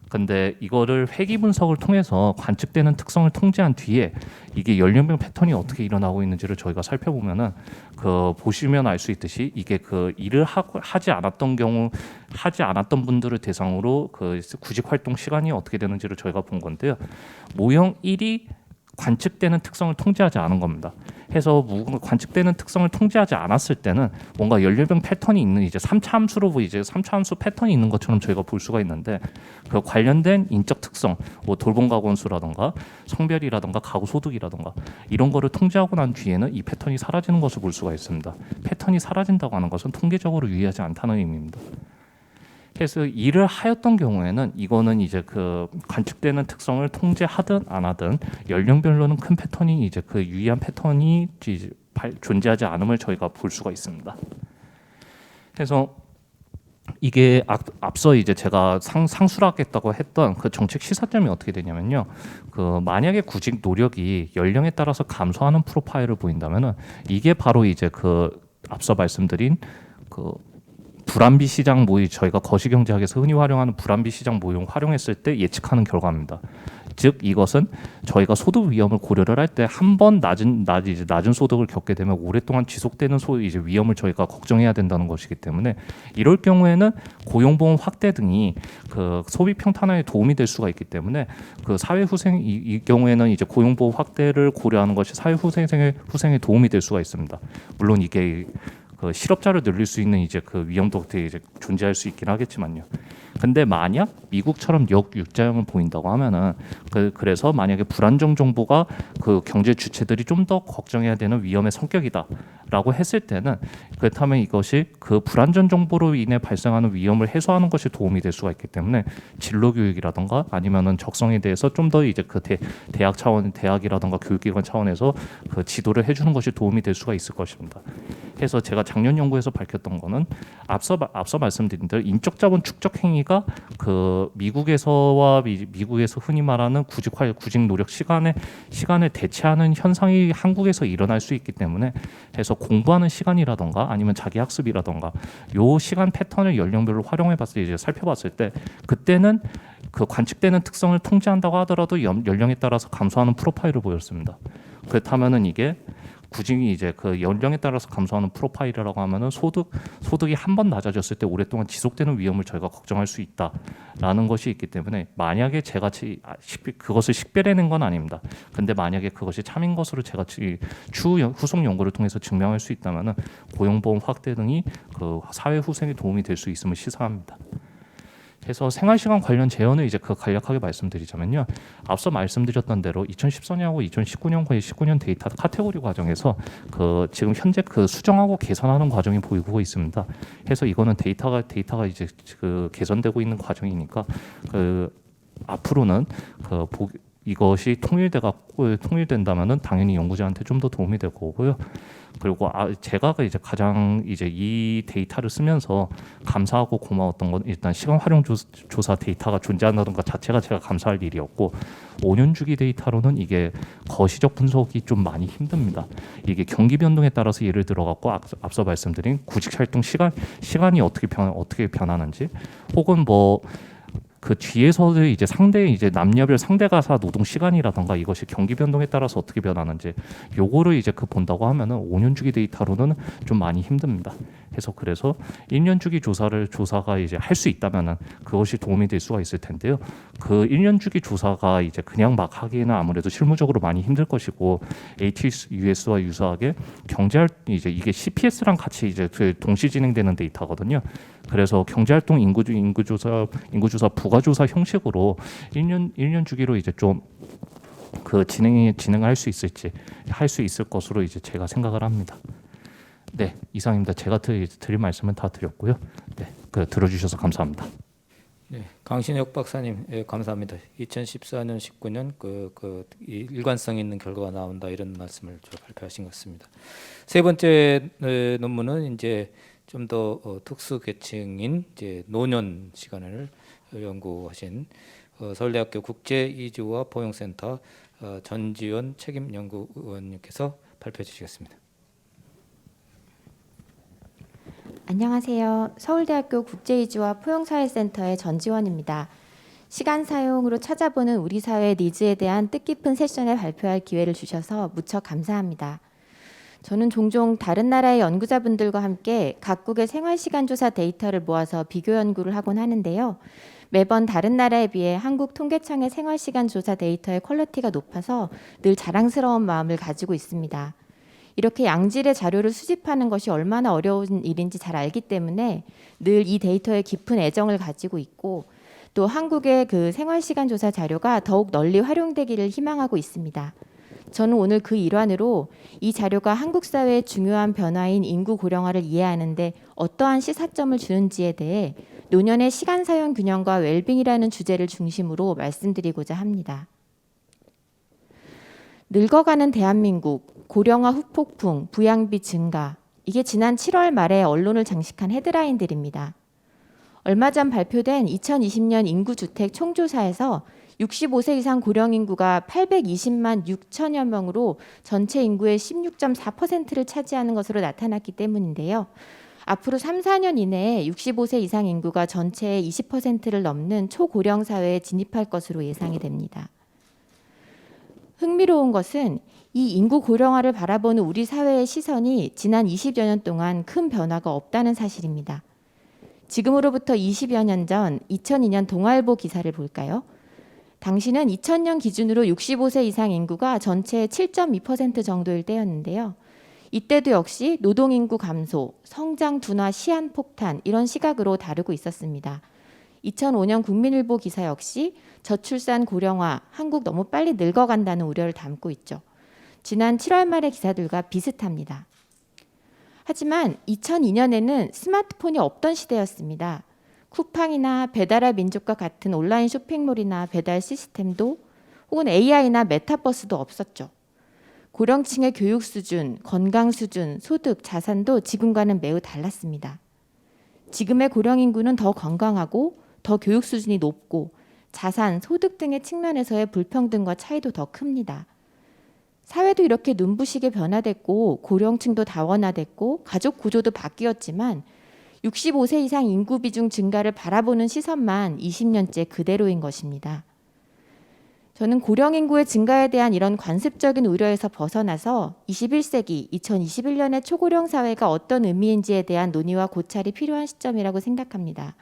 근데 이거를 회귀 분석을 통해서 관측되는 특성을 통제한 뒤에 이게 연령별 패턴이 어떻게 일어나고 있는지를 저희가 살펴보면은 그 보시면 알 수 있듯이 이게 그 일을 하지 않았던 분들을 대상으로 그 구직 활동 시간이 어떻게 되는지를 저희가 본 건데요. 모형 1이 관측되는 특성을 통제하지 않은 겁니다. 해서 관측되는 특성을 통제하지 않았을 때는 뭔가 연령별 패턴이 있는 이제 3차 함수로 이제 3차 함수 패턴이 있는 것처럼 저희가 볼 수가 있는데, 그 관련된 인적 특성, 뭐 돌봄 가구 원수라든가 성별이라든가 가구 소득이라든가 이런 거를 통제하고 난 뒤에는 이 패턴이 사라지는 것을 볼 수가 있습니다. 패턴이 사라진다고 하는 것은 통계적으로 유의하지 않다는 의미입니다. 그래서 일을 하였던 경우에는 이거는 이제 그 관측되는 특성을 통제하든 안 하든 연령별로는 큰 패턴이 이제 그 유의한 패턴이 이제 존재하지 않음을 저희가 볼 수가 있습니다. 그래서 이게 앞서 이제 제가 상술하겠다고 했던 그 정책 시사점이 어떻게 되냐면요. 그 만약에 구직 노력이 연령에 따라서 감소하는 프로파일을 보인다면은 이게 바로 이제 그 앞서 말씀드린 그 불안비 시장 모의, 저희가 거시경제학에서 흔히 활용하는 불안비 시장 모형 활용했을 때 예측하는 결과입니다. 즉 이것은 저희가 소득 위험을 고려를 할 때 한 번 낮은 소득을 겪게 되면 오랫동안 지속되는 이제 위험을 저희가 걱정해야 된다는 것이기 때문에, 이럴 경우에는 고용보험 확대 등이 그 소비 평탄화에 도움이 될 수가 있기 때문에 그 사회 후생 이 경우에는 이제 고용보험 확대를 고려하는 것이 사회 후생에 도움이 될 수가 있습니다. 물론 이게 그 실업자를 늘릴 수 있는 이제 그 위험도 이제 존재할 수 있긴 하겠지만요. 근데 만약 미국처럼 역육자형을 보인다고 하면은 그래서 만약에 불안정 정보가 그 경제 주체들이 좀 더 걱정해야 되는 위험의 성격이다라고 했을 때는, 그렇다면 이것이 그 불안전 정보로 인해 발생하는 위험을 해소하는 것이 도움이 될 수가 있기 때문에 진로 교육이라든가 아니면은 적성에 대해서 좀 더 이제 그 대학 차원, 대학이라든가 교육기관 차원에서 그 지도를 해주는 것이 도움이 될 수가 있을 것입니다. 그래서 제가 작년 연구에서 밝혔던 거는 앞서 말씀드린 대로 인적 자본 축적 행위가 그 미국에서 흔히 말하는 구직 노력 시간을 대체하는 현상이 한국에서 일어날 수 있기 때문에, 해서 공부하는 시간이라던가 아니면 자기 학습이라던가 요 시간 패턴을 연령별로 살펴봤을 때 그때는 그 관측되는 특성을 통제한다고 하더라도 연령에 따라서 감소하는 프로파일을 보였습니다. 그렇다면은 이게 구직이 이제 그 연령에 따라서 감소하는 프로파일이라고 하면은 소득이 한 번 낮아졌을 때 오랫동안 지속되는 위험을 저희가 걱정할 수 있다라는 것이 있기 때문에, 만약에 제가 그것을 식별해낸 건 아닙니다. 근데 만약에 그것이 참인 것으로 제가 추후 후속 연구를 통해서 증명할 수 있다면은 고용보험 확대 등이 그 사회 후생에 도움이 될 수 있음을 시사합니다. 그래서 생활시간 관련 재현을 이제 그 간략하게 말씀드리자면요. 앞서 말씀드렸던 대로 2014년하고 2019년과의 19년 데이터 카테고리 과정에서 그 지금 현재 그 수정하고 개선하는 과정이 보이고 있습니다. 그래서 이거는 데이터가 이제 그 개선되고 있는 과정이니까 그 앞으로는 이것이 통일된다면은 당연히 연구자한테 좀 더 도움이 될 거고요. 그리고 제가 이제 가장 이제 이 데이터를 쓰면서 감사하고 고마웠던 건 일단 시간 활용 조사 데이터가 존재한다는 것 자체가 제가 감사할 일이었고, 5년 주기 데이터로는 이게 거시적 분석이 좀 많이 힘듭니다. 이게 경기 변동에 따라서 예를 들어 갖고 앞서 말씀드린 구직 활동 시간이 어떻게 변하는지, 혹은 뭐 그 뒤에서의 이제 이제 남녀별 상대가사 노동 시간이라던가 이것이 경기 변동에 따라서 어떻게 변하는지 요거를 이제 본다고 하면은 5년 주기 데이터로는 좀 많이 힘듭니다. 그래서 1년 주기 조사가 이제 할 수 있다면은 그것이 도움이 될 수가 있을 텐데요. 그 1년 주기 조사가 이제 그냥 막 하기에는 아무래도 실무적으로 많이 힘들 것이고 ATUS와 유사하게 이제 이게 CPS랑 같이 이제 동시 진행되는 데이터거든요. 그래서 경제활동 인구조사 부가조사 형식으로 1년 주기로 이제 좀 그 진행할 수 있을지 할 수 있을 것으로 이제 제가 생각을 합니다. 네, 이상입니다. 제가 드릴 말씀은 다 드렸고요. 네, 들어주셔서 감사합니다. 네, 강신혁 박사님, 예, 감사합니다. 2014년, 19년 이 일관성 있는 결과가 나온다 이런 말씀을 발표하신 것 같습니다. 세 번째 논문은 이제 좀 더 특수 계층인 이제 노년 시간을 연구하신 서울대학교 국제이주와 포용센터 전지원 책임연구원님께서 발표해 주시겠습니다. 안녕하세요. 서울대학교 국제이주와 포용사회센터의 전지원입니다. 시간 사용으로 찾아보는 우리 사회의 니즈에 대한 뜻깊은 세션에 발표할 기회를 주셔서 무척 감사합니다. 저는 종종 다른 나라의 연구자분들과 함께 각국의 생활시간조사 데이터를 모아서 비교 연구를 하곤 하는데요. 매번 다른 나라에 비해 한국 통계청의 생활시간조사 데이터의 퀄리티가 높아서 늘 자랑스러운 마음을 가지고 있습니다. 이렇게 양질의 자료를 수집하는 것이 얼마나 어려운 일인지 잘 알기 때문에 늘 이 데이터에 깊은 애정을 가지고 있고 또 한국의 그 생활시간조사 자료가 더욱 널리 활용되기를 희망하고 있습니다. 저는 오늘 그 일환으로 이 자료가 한국 사회의 중요한 변화인 인구 고령화를 이해하는 데 어떠한 시사점을 주는지에 대해 노년의 시간 사용 균형과 웰빙이라는 주제를 중심으로 말씀드리고자 합니다. 늙어가는 대한민국, 고령화 후폭풍, 부양비 증가, 이게 지난 7월 말에 언론을 장식한 헤드라인들입니다. 얼마 전 발표된 2020년 인구주택 총조사에서 65세 이상 고령 인구가 820만 6천여 명으로 전체 인구의 16.4%를 차지하는 것으로 나타났기 때문인데요. 앞으로 3, 4년 이내에 65세 이상 인구가 전체의 20%를 넘는 초고령 사회에 진입할 것으로 예상이 됩니다. 흥미로운 것은 이 인구 고령화를 바라보는 우리 사회의 시선이 지난 20여 년 동안 큰 변화가 없다는 사실입니다. 지금으로부터 20여 년 전 2002년 동아일보 기사를 볼까요? 당시는 2000년 기준으로 65세 이상 인구가 전체의 7.2% 정도일 때였는데요. 이때도 역시 노동인구 감소, 성장 둔화 시한 폭탄 이런 시각으로 다루고 있었습니다. 2005년 국민일보 기사 역시 저출산 고령화, 한국 너무 빨리 늙어간다는 우려를 담고 있죠. 지난 7월 말의 기사들과 비슷합니다. 하지만 2002년에는 스마트폰이 없던 시대였습니다. 쿠팡이나 배달의 민족과 같은 온라인 쇼핑몰이나 배달 시스템도 혹은 AI나 메타버스도 없었죠. 고령층의 교육 수준, 건강 수준, 소득, 자산도 지금과는 매우 달랐습니다. 지금의 고령 인구는 더 건강하고 더 교육 수준이 높고 자산, 소득 등의 측면에서의 불평등과 차이도 더 큽니다. 사회도 이렇게 눈부시게 변화됐고 고령층도 다원화됐고 가족 구조도 바뀌었지만 65세 이상 인구 비중 증가를 바라보는 시선만 20년째 그대로인 것입니다. 저는 고령 인구의 증가에 대한 이런 관습적인 우려에서 벗어나서 21세기 2021년의 초고령 사회가 어떤 의미인지에 대한 논의와 고찰이 필요한 시점이라고 생각합니다.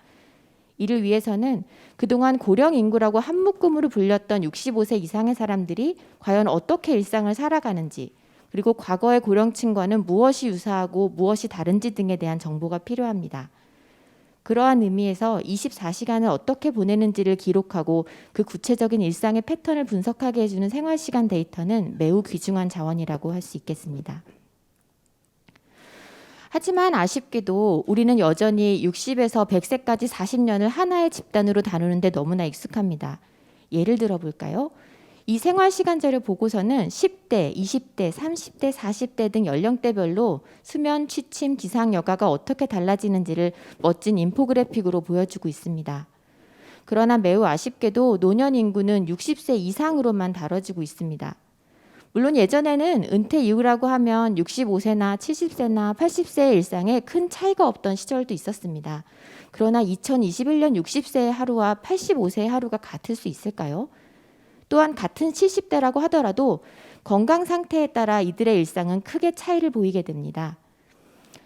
이를 위해서는 그동안 고령 인구라고 한 묶음으로 불렸던 65세 이상의 사람들이 과연 어떻게 일상을 살아가는지, 그리고 과거의 고령층과는 무엇이 유사하고 무엇이 다른지 등에 대한 정보가 필요합니다. 그러한 의미에서 24시간을 어떻게 보내는지를 기록하고 그 구체적인 일상의 패턴을 분석하게 해주는 생활시간 데이터는 매우 귀중한 자원이라고 할 수 있겠습니다. 하지만 아쉽게도 우리는 여전히 60에서 100세까지 40년을 하나의 집단으로 다루는데 너무나 익숙합니다. 예를 들어 볼까요? 이 생활시간 자료 보고서는 10대, 20대, 30대, 40대 등 연령대별로 수면, 취침, 기상 여가가 어떻게 달라지는지를 멋진 인포그래픽으로 보여주고 있습니다. 그러나 매우 아쉽게도 노년 인구는 60세 이상으로만 다뤄지고 있습니다. 물론 예전에는 은퇴 이후라고 하면 65세나 70세나 80세의 일상에 큰 차이가 없던 시절도 있었습니다. 그러나 2021년 60세의 하루와 85세의 하루가 같을 수 있을까요? 또한 같은 70대라고 하더라도 건강 상태에 따라 이들의 일상은 크게 차이를 보이게 됩니다.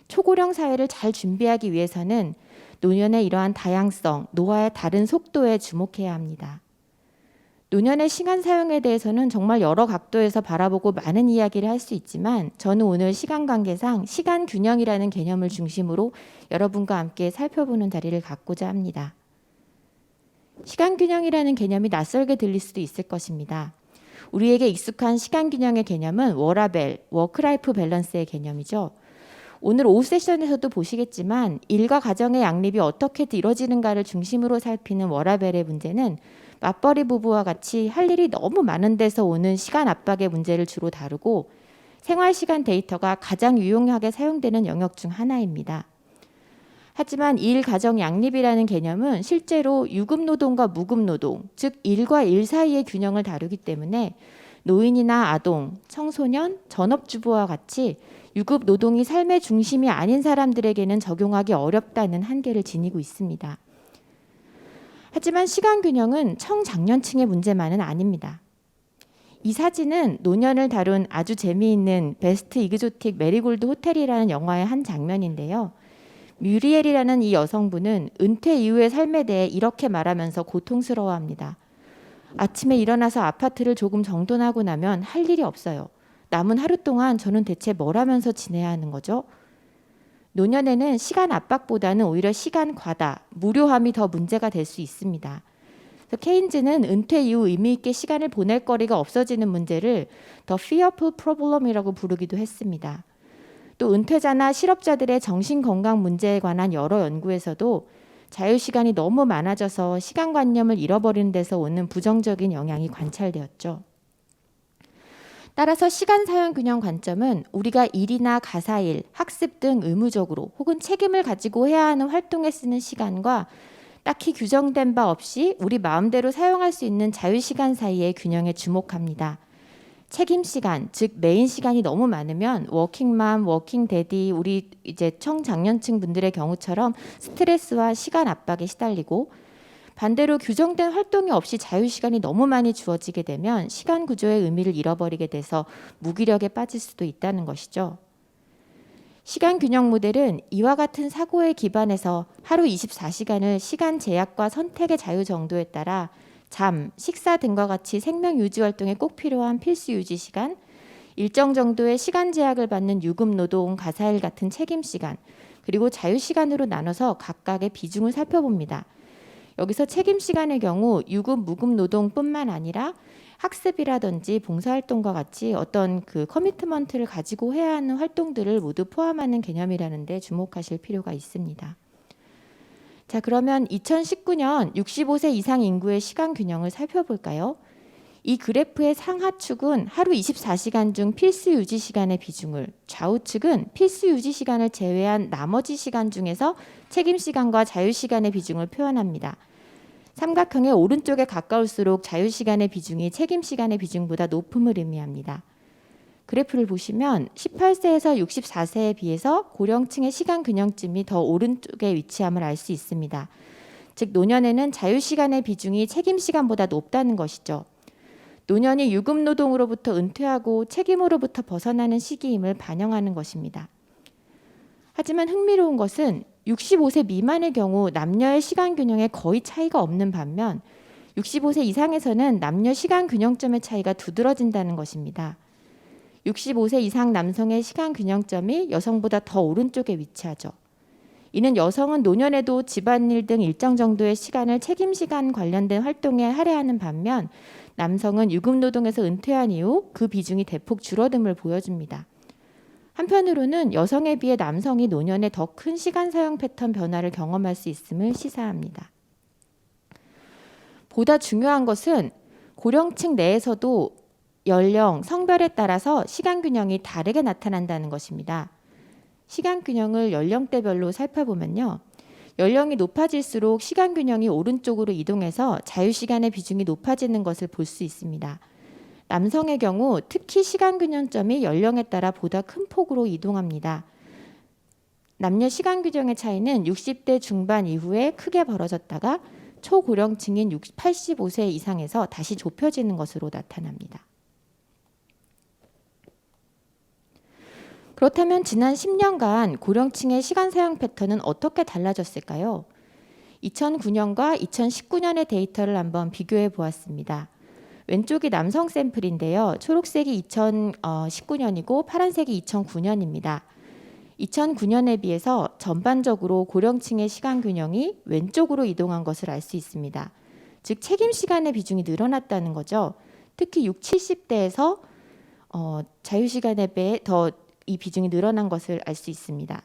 초고령 사회를 잘 준비하기 위해서는 노년의 이러한 다양성, 노화의 다른 속도에 주목해야 합니다. 노년의 시간 사용에 대해서는 정말 여러 각도에서 바라보고 많은 이야기를 할 수 있지만 저는 오늘 시간 관계상 시간 균형이라는 개념을 중심으로 여러분과 함께 살펴보는 자리를 갖고자 합니다. 시간 균형이라는 개념이 낯설게 들릴 수도 있을 것입니다. 우리에게 익숙한 시간 균형의 개념은 워라벨, 워크라이프 밸런스의 개념이죠. 오늘 오후 세션에서도 보시겠지만 일과 가정의 양립이 어떻게 이루어지는가를 중심으로 살피는 워라벨의 문제는 맞벌이 부부와 같이 할 일이 너무 많은 데서 오는 시간 압박의 문제를 주로 다루고 생활시간 데이터가 가장 유용하게 사용되는 영역 중 하나입니다. 하지만 일, 가정 양립이라는 개념은 실제로 유급노동과 무급노동, 즉 일과 일 사이의 균형을 다루기 때문에 노인이나 아동, 청소년, 전업주부와 같이 유급 노동이 삶의 중심이 아닌 사람들에게는 적용하기 어렵다는 한계를 지니고 있습니다. 하지만 시간 균형은 청장년층의 문제만은 아닙니다. 이 사진은 노년을 다룬 아주 재미있는 베스트 이그조틱 메리골드 호텔이라는 영화의 한 장면인데요. 뮤리엘이라는 이 여성분은 은퇴 이후의 삶에 대해 이렇게 말하면서 고통스러워합니다. 아침에 일어나서 아파트를 조금 정돈하고 나면 할 일이 없어요. 남은 하루 동안 저는 대체 뭘 하면서 지내야 하는 거죠? 노년에는 시간 압박보다는 오히려 시간 과다, 무료함이 더 문제가 될 수 있습니다. 그래서 케인즈는 은퇴 이후 의미 있게 시간을 보낼 거리가 없어지는 문제를 The Fearful Problem이라고 부르기도 했습니다. 또 은퇴자나 실업자들의 정신건강 문제에 관한 여러 연구에서도 자유시간이 너무 많아져서 시간관념을 잃어버리는 데서 오는 부정적인 영향이 관찰되었죠. 따라서 시간 사용 균형 관점은 우리가 일이나 가사일, 학습 등 의무적으로 혹은 책임을 가지고 해야 하는 활동에 쓰는 시간과 딱히 규정된 바 없이 우리 마음대로 사용할 수 있는 자유시간 사이의 균형에 주목합니다. 책임 시간, 즉 메인 시간이 너무 많으면 워킹맘, 워킹데디, 우리 이제 청장년층 분들의 경우처럼 스트레스와 시간 압박에 시달리고 반대로 규정된 활동이 없이 자유시간이 너무 많이 주어지게 되면 시간 구조의 의미를 잃어버리게 돼서 무기력에 빠질 수도 있다는 것이죠. 시간 균형 모델은 이와 같은 사고에 기반해서 하루 24시간을 시간 제약과 선택의 자유 정도에 따라 잠, 식사 등과 같이 생명 유지 활동에 꼭 필요한 필수 유지 시간, 일정 정도의 시간 제약을 받는 유급 노동, 가사일 같은 책임 시간, 그리고 자유 시간으로 나눠서 각각의 비중을 살펴봅니다. 여기서 책임 시간의 경우 유급, 무급 노동뿐만 아니라 학습이라든지 봉사활동과 같이 어떤 그 커미트먼트를 가지고 해야 하는 활동들을 모두 포함하는 개념이라는 데 주목하실 필요가 있습니다. 자, 그러면 2019년 65세 이상 인구의 시간 균형을 살펴볼까요? 이 그래프의 상하축은 하루 24시간 중 필수 유지 시간의 비중을, 좌우축은 필수 유지 시간을 제외한 나머지 시간 중에서 책임 시간과 자유 시간의 비중을 표현합니다. 삼각형의 오른쪽에 가까울수록 자유 시간의 비중이 책임 시간의 비중보다 높음을 의미합니다. 그래프를 보시면 18세에서 64세에 비해서 고령층의 시간 균형점이 더 오른쪽에 위치함을 알 수 있습니다. 즉 노년에는 자유 시간의 비중이 책임 시간보다 높다는 것이죠. 노년이 유급 노동으로부터 은퇴하고 책임으로부터 벗어나는 시기임을 반영하는 것입니다. 하지만 흥미로운 것은 65세 미만의 경우 남녀의 시간 균형에 거의 차이가 없는 반면 65세 이상에서는 남녀 시간 균형점의 차이가 두드러진다는 것입니다. 65세 이상 남성의 시간 균형점이 여성보다 더 오른쪽에 위치하죠. 이는 여성은 노년에도 집안일 등 일정 정도의 시간을 책임 시간 관련된 활동에 할애하는 반면 남성은 유급 노동에서 은퇴한 이후 그 비중이 대폭 줄어듦을 보여줍니다. 한편으로는 여성에 비해 남성이 노년에 더 큰 시간 사용 패턴 변화를 경험할 수 있음을 시사합니다. 보다 중요한 것은 고령층 내에서도 연령, 성별에 따라서 시간 균형이 다르게 나타난다는 것입니다. 시간 균형을 연령대별로 살펴보면요. 연령이 높아질수록 시간 균형이 오른쪽으로 이동해서 자유시간의 비중이 높아지는 것을 볼 수 있습니다. 남성의 경우 특히 시간 균형점이 연령에 따라 보다 큰 폭으로 이동합니다. 남녀 시간 규정의 차이는 60대 중반 이후에 크게 벌어졌다가 초고령층인 85세 이상에서 다시 좁혀지는 것으로 나타납니다. 그렇다면 지난 10년간 고령층의 시간 사용 패턴은 어떻게 달라졌을까요? 2009년과 2019년의 데이터를 한번 비교해 보았습니다. 왼쪽이 남성 샘플인데요. 초록색이 2019년이고 파란색이 2009년입니다. 2009년에 비해서 전반적으로 고령층의 시간 균형이 왼쪽으로 이동한 것을 알 수 있습니다. 즉 책임 시간의 비중이 늘어났다는 거죠. 특히 60, 70대에서 자유 시간에 비해 더 이 비중이 늘어난 것을 알 수 있습니다.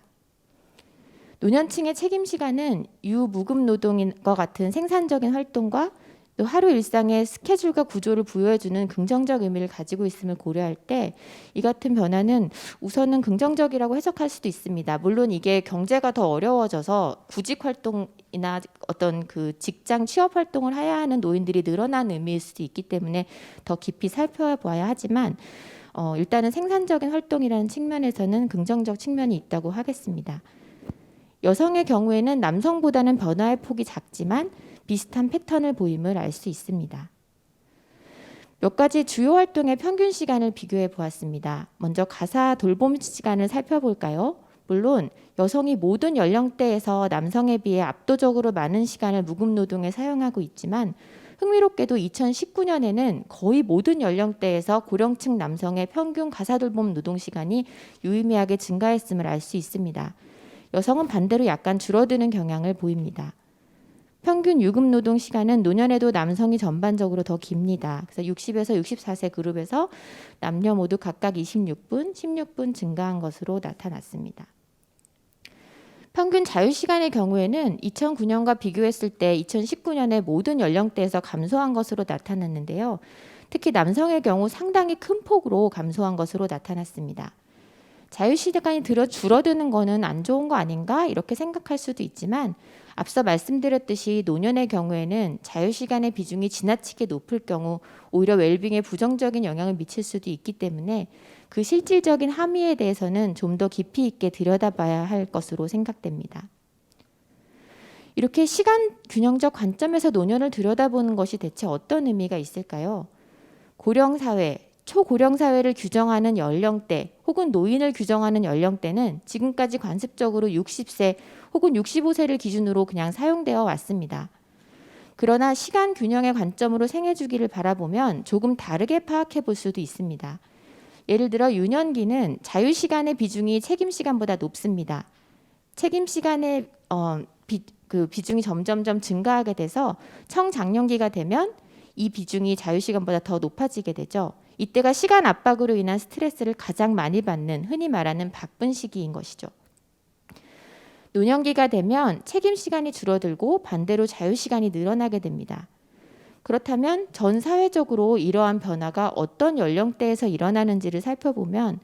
노년층의 책임 시간은 유무급 노동과 같은 생산적인 활동과 또 하루 일상의 스케줄과 구조를 부여해주는 긍정적 의미를 가지고 있음을 고려할 때 이 같은 변화는 우선은 긍정적이라고 해석할 수도 있습니다. 물론 이게 경제가 더 어려워져서 구직 활동이나 어떤 그 직장 취업 활동을 해야 하는 노인들이 늘어난 의미일 수도 있기 때문에 더 깊이 살펴봐야 하지만 일단은 생산적인 활동이라는 측면에서는 긍정적 측면이 있다고 하겠습니다. 여성의 경우에는 남성보다는 변화의 폭이 작지만 비슷한 패턴을 보임을 알 수 있습니다. 몇 가지 주요 활동의 평균 시간을 비교해 보았습니다. 먼저 가사 돌봄 시간을 살펴볼까요? 물론 여성이 모든 연령대에서 남성에 비해 압도적으로 많은 시간을 무급 노동에 사용하고 있지만 흥미롭게도 2019년에는 거의 모든 연령대에서 고령층 남성의 평균 가사 돌봄 노동 시간이 유의미하게 증가했음을 알 수 있습니다. 여성은 반대로 약간 줄어드는 경향을 보입니다. 평균 유급 노동 시간은 노년에도 남성이 전반적으로 더 깁니다. 그래서 60에서 64세 그룹에서 남녀 모두 각각 26분, 16분 증가한 것으로 나타났습니다. 평균 자유시간의 경우에는 2009년과 비교했을 때 2019년에 모든 연령대에서 감소한 것으로 나타났는데요. 특히 남성의 경우 상당히 큰 폭으로 감소한 것으로 나타났습니다. 자유시간이 줄어드는 것은 안 좋은 거 아닌가 이렇게 생각할 수도 있지만 앞서 말씀드렸듯이 노년의 경우에는 자유시간의 비중이 지나치게 높을 경우 오히려 웰빙에 부정적인 영향을 미칠 수도 있기 때문에 그 실질적인 함의에 대해서는 좀 더 깊이 있게 들여다봐야 할 것으로 생각됩니다. 이렇게 시간 균형적 관점에서 노년을 들여다보는 것이 대체 어떤 의미가 있을까요? 고령사회, 초고령사회를 규정하는 연령대 혹은 노인을 규정하는 연령대는 지금까지 관습적으로 60세 혹은 65세를 기준으로 그냥 사용되어 왔습니다. 그러나 시간 균형의 관점으로 생애 주기를 바라보면 조금 다르게 파악해 볼 수도 있습니다. 예를 들어 유년기는 자유시간의 비중이 책임시간보다 높습니다. 책임시간의 비중이 점점점 증가하게 돼서 청장년기가 되면 이 비중이 자유시간보다 더 높아지게 되죠. 이때가 시간 압박으로 인한 스트레스를 가장 많이 받는 흔히 말하는 바쁜 시기인 것이죠. 노년기가 되면 책임 시간이 줄어들고 반대로 자유 시간이 늘어나게 됩니다. 그렇다면 전 사회적으로 이러한 변화가 어떤 연령대에서 일어나는지를 살펴보면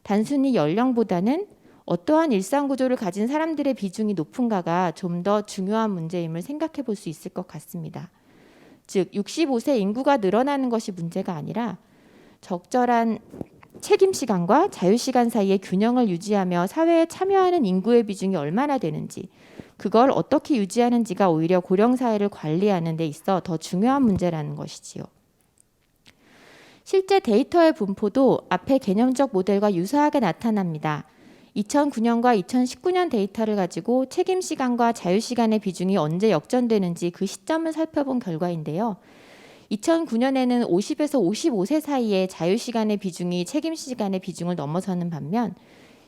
단순히 연령보다는 어떠한 일상 구조를 가진 사람들의 비중이 높은가가 좀 더 중요한 문제임을 생각해 볼 수 있을 것 같습니다. 즉 65세 인구가 늘어나는 것이 문제가 아니라 적절한 책임 시간과 자유 시간 사이의 균형을 유지하며 사회에 참여하는 인구의 비중이 얼마나 되는지 그걸 어떻게 유지하는지가 오히려 고령 사회를 관리하는 데 있어 더 중요한 문제라는 것이지요. 실제 데이터의 분포도 앞의 개념적 모델과 유사하게 나타납니다. 2009년과 2019년 데이터를 가지고 책임 시간과 자유 시간의 비중이 언제 역전되는지 그 시점을 살펴본 결과인데요. 2009년에는 50에서 55세 사이에 자유시간의 비중이 책임시간의 비중을 넘어서는 반면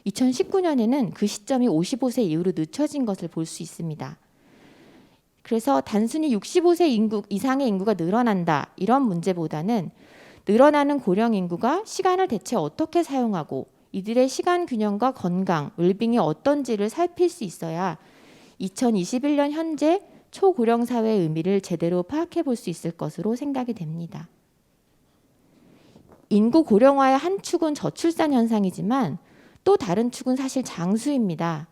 2019년에는 그 시점이 55세 이후로 늦춰진 것을 볼 수 있습니다. 그래서 단순히 65세 이상의 인구가 늘어난다 이런 문제보다는 늘어나는 고령 인구가 시간을 대체 어떻게 사용하고 이들의 시간 균형과 건강, 웰빙이 어떤지를 살필 수 있어야 2021년 현재 초고령 사회의 의미를 제대로 파악해 볼 수 있을 것으로 생각이 됩니다. 인구 고령화의 한 축은 저출산 현상이지만 또 다른 축은 사실 장수입니다.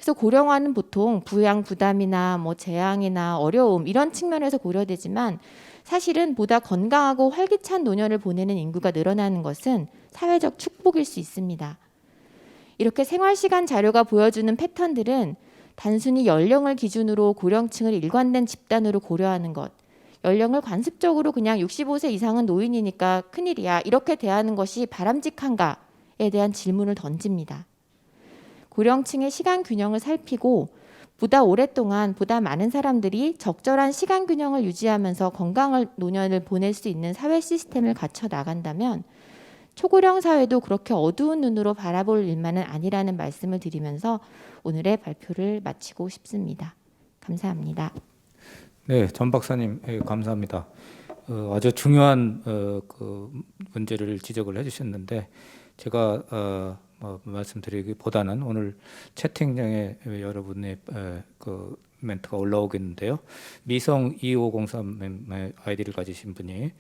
그래서 고령화는 보통 부양 부담이나 뭐 재앙이나 어려움 이런 측면에서 고려되지만 사실은 보다 건강하고 활기찬 노년을 보내는 인구가 늘어나는 것은 사회적 축복일 수 있습니다. 이렇게 생활시간 자료가 보여주는 패턴들은 단순히 연령을 기준으로 고령층을 일관된 집단으로 고려하는 것, 연령을 관습적으로 그냥 65세 이상은 노인이니까 큰일이야 이렇게 대하는 것이 바람직한가에 대한 질문을 던집니다. 고령층의 시간 균형을 살피고 보다 오랫동안 보다 많은 사람들이 적절한 시간 균형을 유지하면서 건강한 노년을 보낼 수 있는 사회 시스템을 갖춰 나간다면 초고령 사회도 그렇게 어두운 눈으로 바라볼 일만은 아니라는 말씀을 드리면서 오늘의 발표를 마치고 싶습니다. 감사합니다. 네, 전 박사님 감사합니다. 아주 중요한 그 문제를 지적을 해주셨는데 제가 말씀드리기보다는 오늘 채팅창에 여러분의 그 멘트가 올라오겠는데요. 미성 2503 아이디를 가지신 분이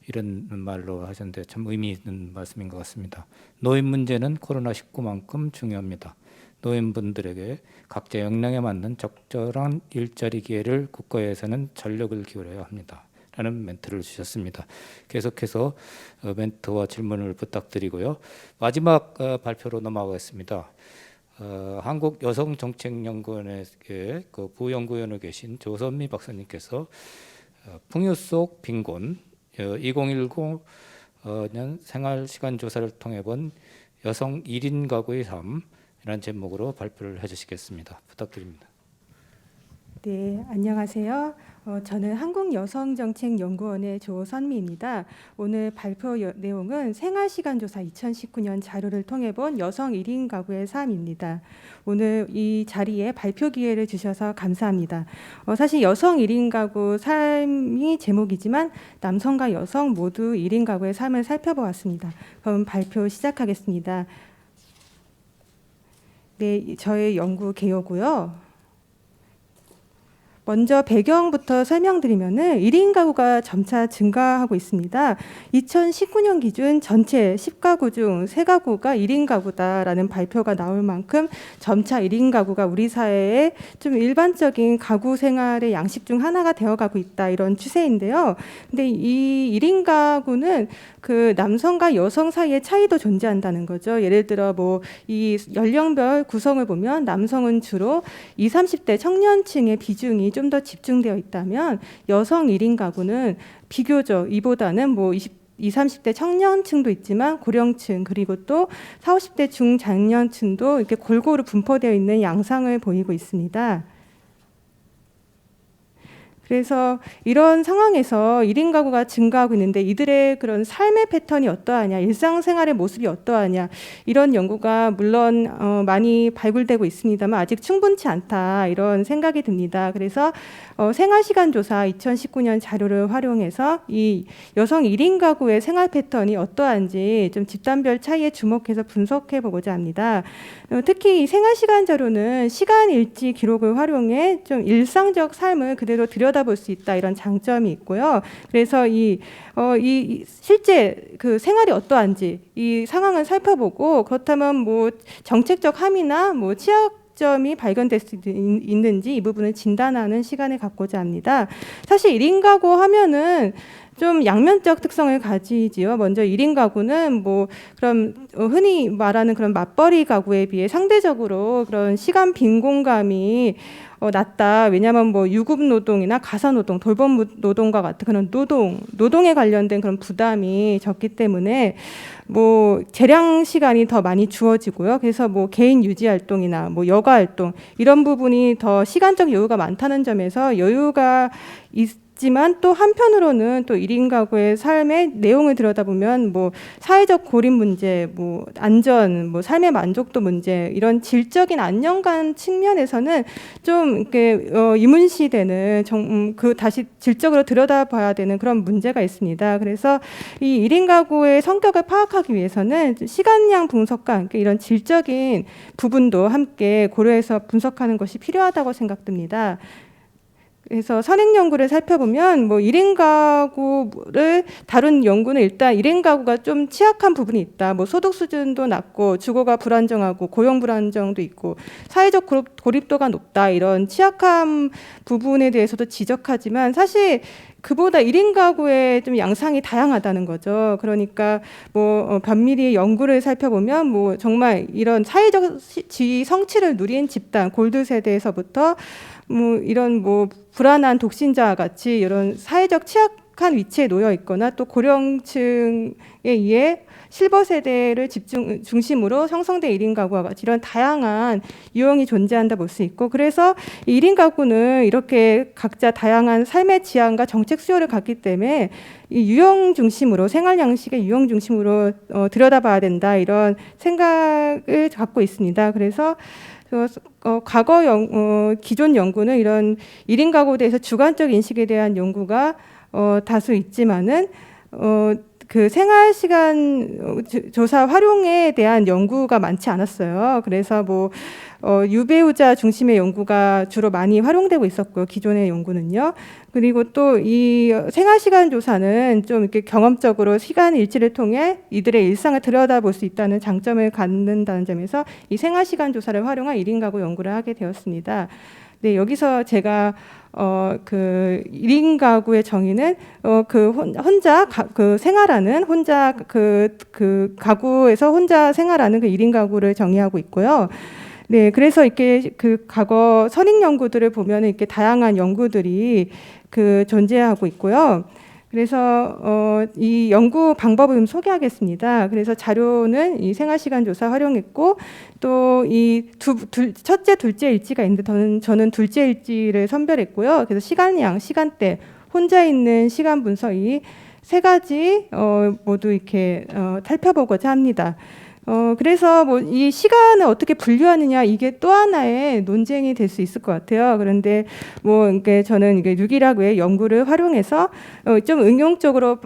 이런 말로 하셨는데 참 의미 있는 말씀인 것 같습니다. 노인 문제는 코로나19만큼 중요합니다. 노인분들에게 각자 역량에 맞는 적절한 일자리 기회를 국가에서는 전력을 기울여야 합니다. 라는 멘트를 주셨습니다. 계속해서 멘트와 질문을 부탁드리고요. 마지막 발표로 넘어가겠습니다. 한국여성정책연구원의 그 부연구위원으로 계신 조선미 박사님께서 풍요 속 빈곤 2010년 생활시간 조사를 통해 본 여성 1인 가구의 삶이라는 제목으로 발표를 해주시겠습니다. 부탁드립니다. 네, 안녕하세요. 저는 한국여성정책연구원의 조선미입니다. 오늘 발표 내용은 생활시간조사 2019년 자료를 통해 본 여성 1인 가구의 삶입니다. 오늘 이 자리에 발표 기회를 주셔서 감사합니다. 사실 여성 1인 가구 삶이 제목이지만 남성과 여성 모두 1인 가구의 삶을 살펴보았습니다. 그럼 발표 시작하겠습니다. 네, 저의 연구 개요고요. 먼저 배경부터 설명드리면은 1인 가구가 점차 증가하고 있습니다. 2019년 기준 전체 10가구 중 3가구가 1인 가구다라는 발표가 나올 만큼 점차 1인 가구가 우리 사회에 좀 일반적인 가구 생활의 양식 중 하나가 되어가고 있다 이런 추세인데요. 근데 이 1인 가구는 그 남성과 여성 사이의 차이도 존재한다는 거죠. 예를 들어 뭐 이 연령별 구성을 보면 남성은 주로 20, 30대 청년층의 비중이 좀 더 집중되어 있다면 여성 1인 가구는 비교적 이보다는 뭐 20, 30대 청년층도 있지만 고령층 그리고 또 40, 50대 중장년층도 이렇게 골고루 분포되어 있는 양상을 보이고 있습니다. 그래서 이런 상황에서 1인 가구가 증가하고 있는데 이들의 그런 삶의 패턴이 어떠하냐, 일상생활의 모습이 어떠하냐 이런 연구가 물론 많이 발굴되고 있습니다만 아직 충분치 않다 이런 생각이 듭니다. 그래서 생활시간조사 2019년 자료를 활용해서 이 여성 1인 가구의 생활 패턴이 어떠한지 좀 집단별 차이에 주목해서 분석해 보고자 합니다. 특히 이 생활시간 자료는 시간일지 기록을 활용해 좀 일상적 삶을 그대로 들여다볼 수 있다 이런 장점이 있고요. 그래서 이 실제 그 생활이 어떠한지 이 상황을 살펴보고 그렇다면 뭐 정책적 함의나 뭐 취약점이 발견될 수 있는지 이 부분을 진단하는 시간을 갖고자 합니다. 사실 1인 가구 하면은 좀 양면적 특성을 가지지요. 먼저 1인 가구는 뭐 그럼 흔히 말하는 그런 맞벌이 가구에 비해 상대적으로 그런 시간 빈곤감이 낮다. 왜냐하면 뭐 유급 노동이나 가사 노동, 돌봄 노동과 같은 그런 노동에 관련된 그런 부담이 적기 때문에 뭐 재량 시간이 더 많이 주어지고요. 그래서 뭐 개인 유지 활동이나 뭐 여가 활동 이런 부분이 더 시간적 여유가 많다는 점에서 여유가 있지만 또 한편으로는 또 1인 가구의 삶의 내용을 들여다보면 뭐 사회적 고립 문제, 뭐 안전, 뭐 삶의 만족도 문제 이런 질적인 안정감 측면에서는 좀 이렇게 이문시되는 그 다시 질적으로 들여다봐야 되는 그런 문제가 있습니다. 그래서 이 1인 가구의 성격을 파악하기 위해서는 시간량 분석과 함께 이런 질적인 부분도 함께 고려해서 분석하는 것이 필요하다고 생각됩니다. 그래서 선행 연구를 살펴보면 뭐 1인 가구를 다룬 연구는 일단 1인 가구가 좀 취약한 부분이 있다. 뭐 소득 수준도 낮고 주거가 불안정하고 고용 불안정도 있고 사회적 고립도가 높다. 이런 취약한 부분에 대해서도 지적하지만 사실 그보다 1인 가구의 좀 양상이 다양하다는 거죠. 그러니까 뭐 면밀히 연구를 살펴보면 뭐 정말 이런 사회적 지위 성취를 누린 집단 골드 세대에서부터 뭐 이런 뭐 불안한 독신자와 같이 이런 사회적 취약한 위치에 놓여 있거나 또 고령층에 의해 실버 세대를 중심으로 형성된 1인 가구와 같이 이런 다양한 유형이 존재한다 볼 수 있고, 그래서 1인 가구는 이렇게 각자 다양한 삶의 지향과 정책 수요를 갖기 때문에 이 유형 중심으로 생활 양식의 유형 중심으로 들여다봐야 된다, 이런 생각을 갖고 있습니다. 그래서 과거 기존 연구는 이런 1인 가구에 대해서 주관적 인식에 대한 연구가 다수 있지만은 그 생활 시간 조사 활용에 대한 연구가 많지 않았어요. 그래서 뭐 유배우자 중심의 연구가 주로 많이 활용되고 있었고요. 기존의 연구는요. 그리고 또 이 생활 시간 조사는 좀 이렇게 경험적으로 시간 일지를 통해 이들의 일상을 들여다볼 수 있다는 장점을 갖는다는 점에서 이 생활 시간 조사를 활용한 1인 가구 연구를 하게 되었습니다. 네, 여기서 제가 그 1인 가구의 정의는 혼자 생활하는 혼자 그 가구에서 혼자 생활하는 그 1인 가구를 정의하고 있고요. 네, 그래서 이렇게 그 과거 선익 연구들을 보면 이렇게 다양한 연구들이 존재하고 있고요. 그래서 이 연구 방법을 좀 소개하겠습니다. 그래서 자료는 이 생활시간 조사 활용했고, 또 이 첫째, 둘째 일지가 있는데 저는 둘째 일지를 선별했고요. 그래서 시간량, 시간대, 혼자 있는 시간 분석 이 세 가지 모두 이렇게 살펴보고자 합니다. 그래서 뭐 이 시간을 어떻게 분류하느냐, 이게 또 하나의 논쟁이 될 수 있을 것 같아요. 그런데 뭐 이게 저는 이게 유기라고의 연구를 활용해서 좀 응용적으로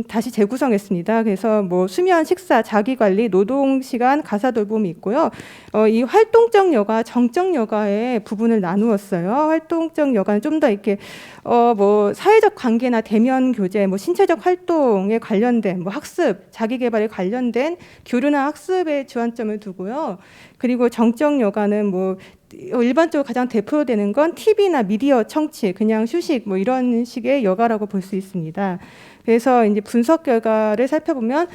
다시 재구성했습니다. 그래서 뭐 수면, 식사, 자기 관리, 노동 시간, 가사 돌봄이 있고요. 이 활동적 여가, 정적 여가의 부분을 나누었어요. 활동적 여가는 좀 더 이렇게 뭐 사회적 관계나 대면 교제, 뭐 신체적 활동에 관련된 뭐 학습, 자기 개발에 관련된 교류나 학습에 주안점을 두고요. 그리고 정적 여가는 뭐 일반적으로 가장 대표되는 건 TV나 미디어 청취, 그냥 휴식 뭐 이런 식의 여가라고 볼 수 있습니다. 그래서 이제 분석 결과를 살펴보면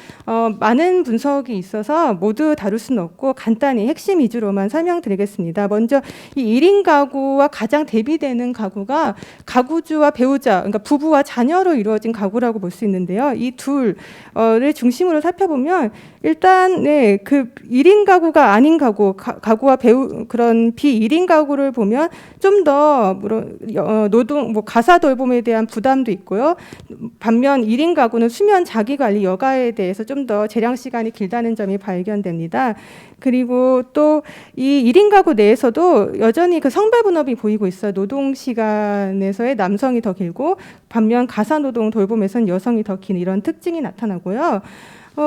많은 분석이 있어서 모두 다룰 수는 없고 간단히 핵심 위주로만 설명드리겠습니다. 먼저 이 1인 가구와 가장 대비되는 가구가 가구주와 배우자, 그러니까 부부와 자녀로 이루어진 가구라고 볼 수 있는데요. 이 둘을 중심으로 살펴보면 일단 네, 그 1인 가구가 아닌 가구와 그런 비1인 가구를 보면 좀 더 노동, 뭐 가사 돌봄에 대한 부담도 있고요. 반면 1인 가구는 수면, 자기 관리, 여가에 대해서 좀 더 재량 시간이 길다는 점이 발견됩니다. 그리고 또 이 1인 가구 내에서도 여전히 그 성별 분업이 보이고 있어요. 노동 시간에서의 남성이 더 길고 반면 가사 노동 돌봄에서는 여성이 더 긴 이런 특징이 나타나고요.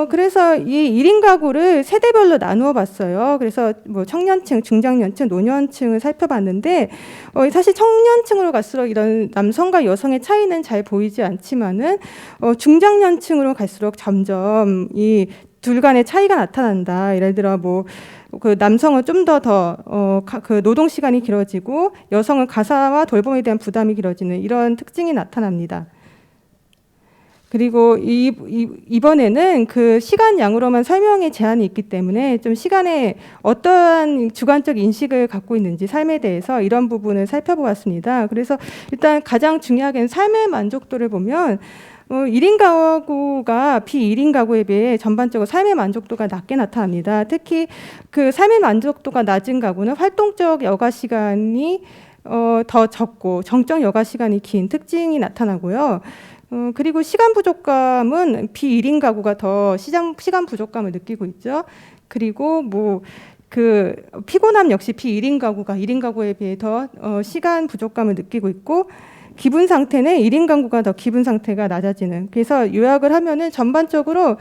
그래서 이 1인 가구를 세대별로 나누어 봤어요. 그래서 뭐 청년층, 중장년층, 노년층을 살펴봤는데 사실 청년층으로 갈수록 이런 남성과 여성의 차이는 잘 보이지 않지만은 중장년층으로 갈수록 점점 이 둘 간의 차이가 나타난다. 예를 들어 뭐 그 남성은 좀 더 그 노동 시간이 길어지고 여성은 가사와 돌봄에 대한 부담이 길어지는 이런 특징이 나타납니다. 그리고 이번에는 그 시간양으로만 설명에 제한이 있기 때문에 좀 시간에 어떠한 주관적 인식을 갖고 있는지 삶에 대해서 이런 부분을 살펴보았습니다. 그래서 일단 가장 중요하게는 삶의 만족도를 보면 1인 가구가 비1인 가구에 비해 전반적으로 삶의 만족도가 낮게 나타납니다. 특히 그 삶의 만족도가 낮은 가구는 활동적 여가 시간이 더 적고 정적 여가 시간이 긴 특징이 나타나고요. 그리고 시간 부족감은 비1인 가구가 더 시간 부족감을 느끼고 있죠. 그리고 뭐 그 피곤함 역시 비1인 가구가 1인 가구에 비해 더 시간 부족감을 느끼고 있고, 기분 상태는 1인 가구가 더 기분 상태가 낮아지는. 그래서 요약을 하면은 전반적으로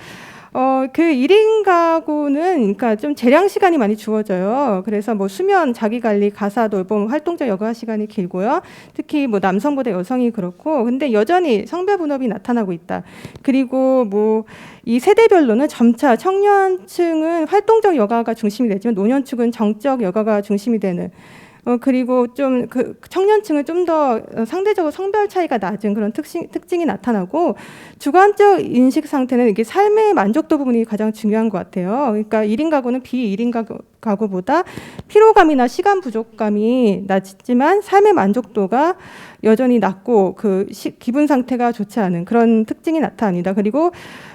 그 1인 가구는 그러니까 좀 재량 시간이 많이 주어져요. 그래서 뭐 수면, 자기 관리, 가사 돌봄, 활동적 여가 시간이 길고요. 특히 뭐 남성보다 여성이 그렇고, 근데 여전히 성별 분업이 나타나고 있다. 그리고 뭐 이 세대별로는 점차 청년층은 활동적 여가가 중심이 되지만 노년층은 정적 여가가 중심이 되는. 그리고 좀 그 청년층은 좀 더 상대적으로 성별 차이가 낮은 그런 특징이 나타나고, 주관적 인식 상태는 이게 삶의 만족도 부분이 가장 중요한 것 같아요. 그러니까 1인 가구는 비 1인 가구보다 피로감이나 시간 부족감이 낮지만 삶의 만족도가 여전히 낮고 기분 상태가 좋지 않은 그런 특징이 나타납니다. 그리고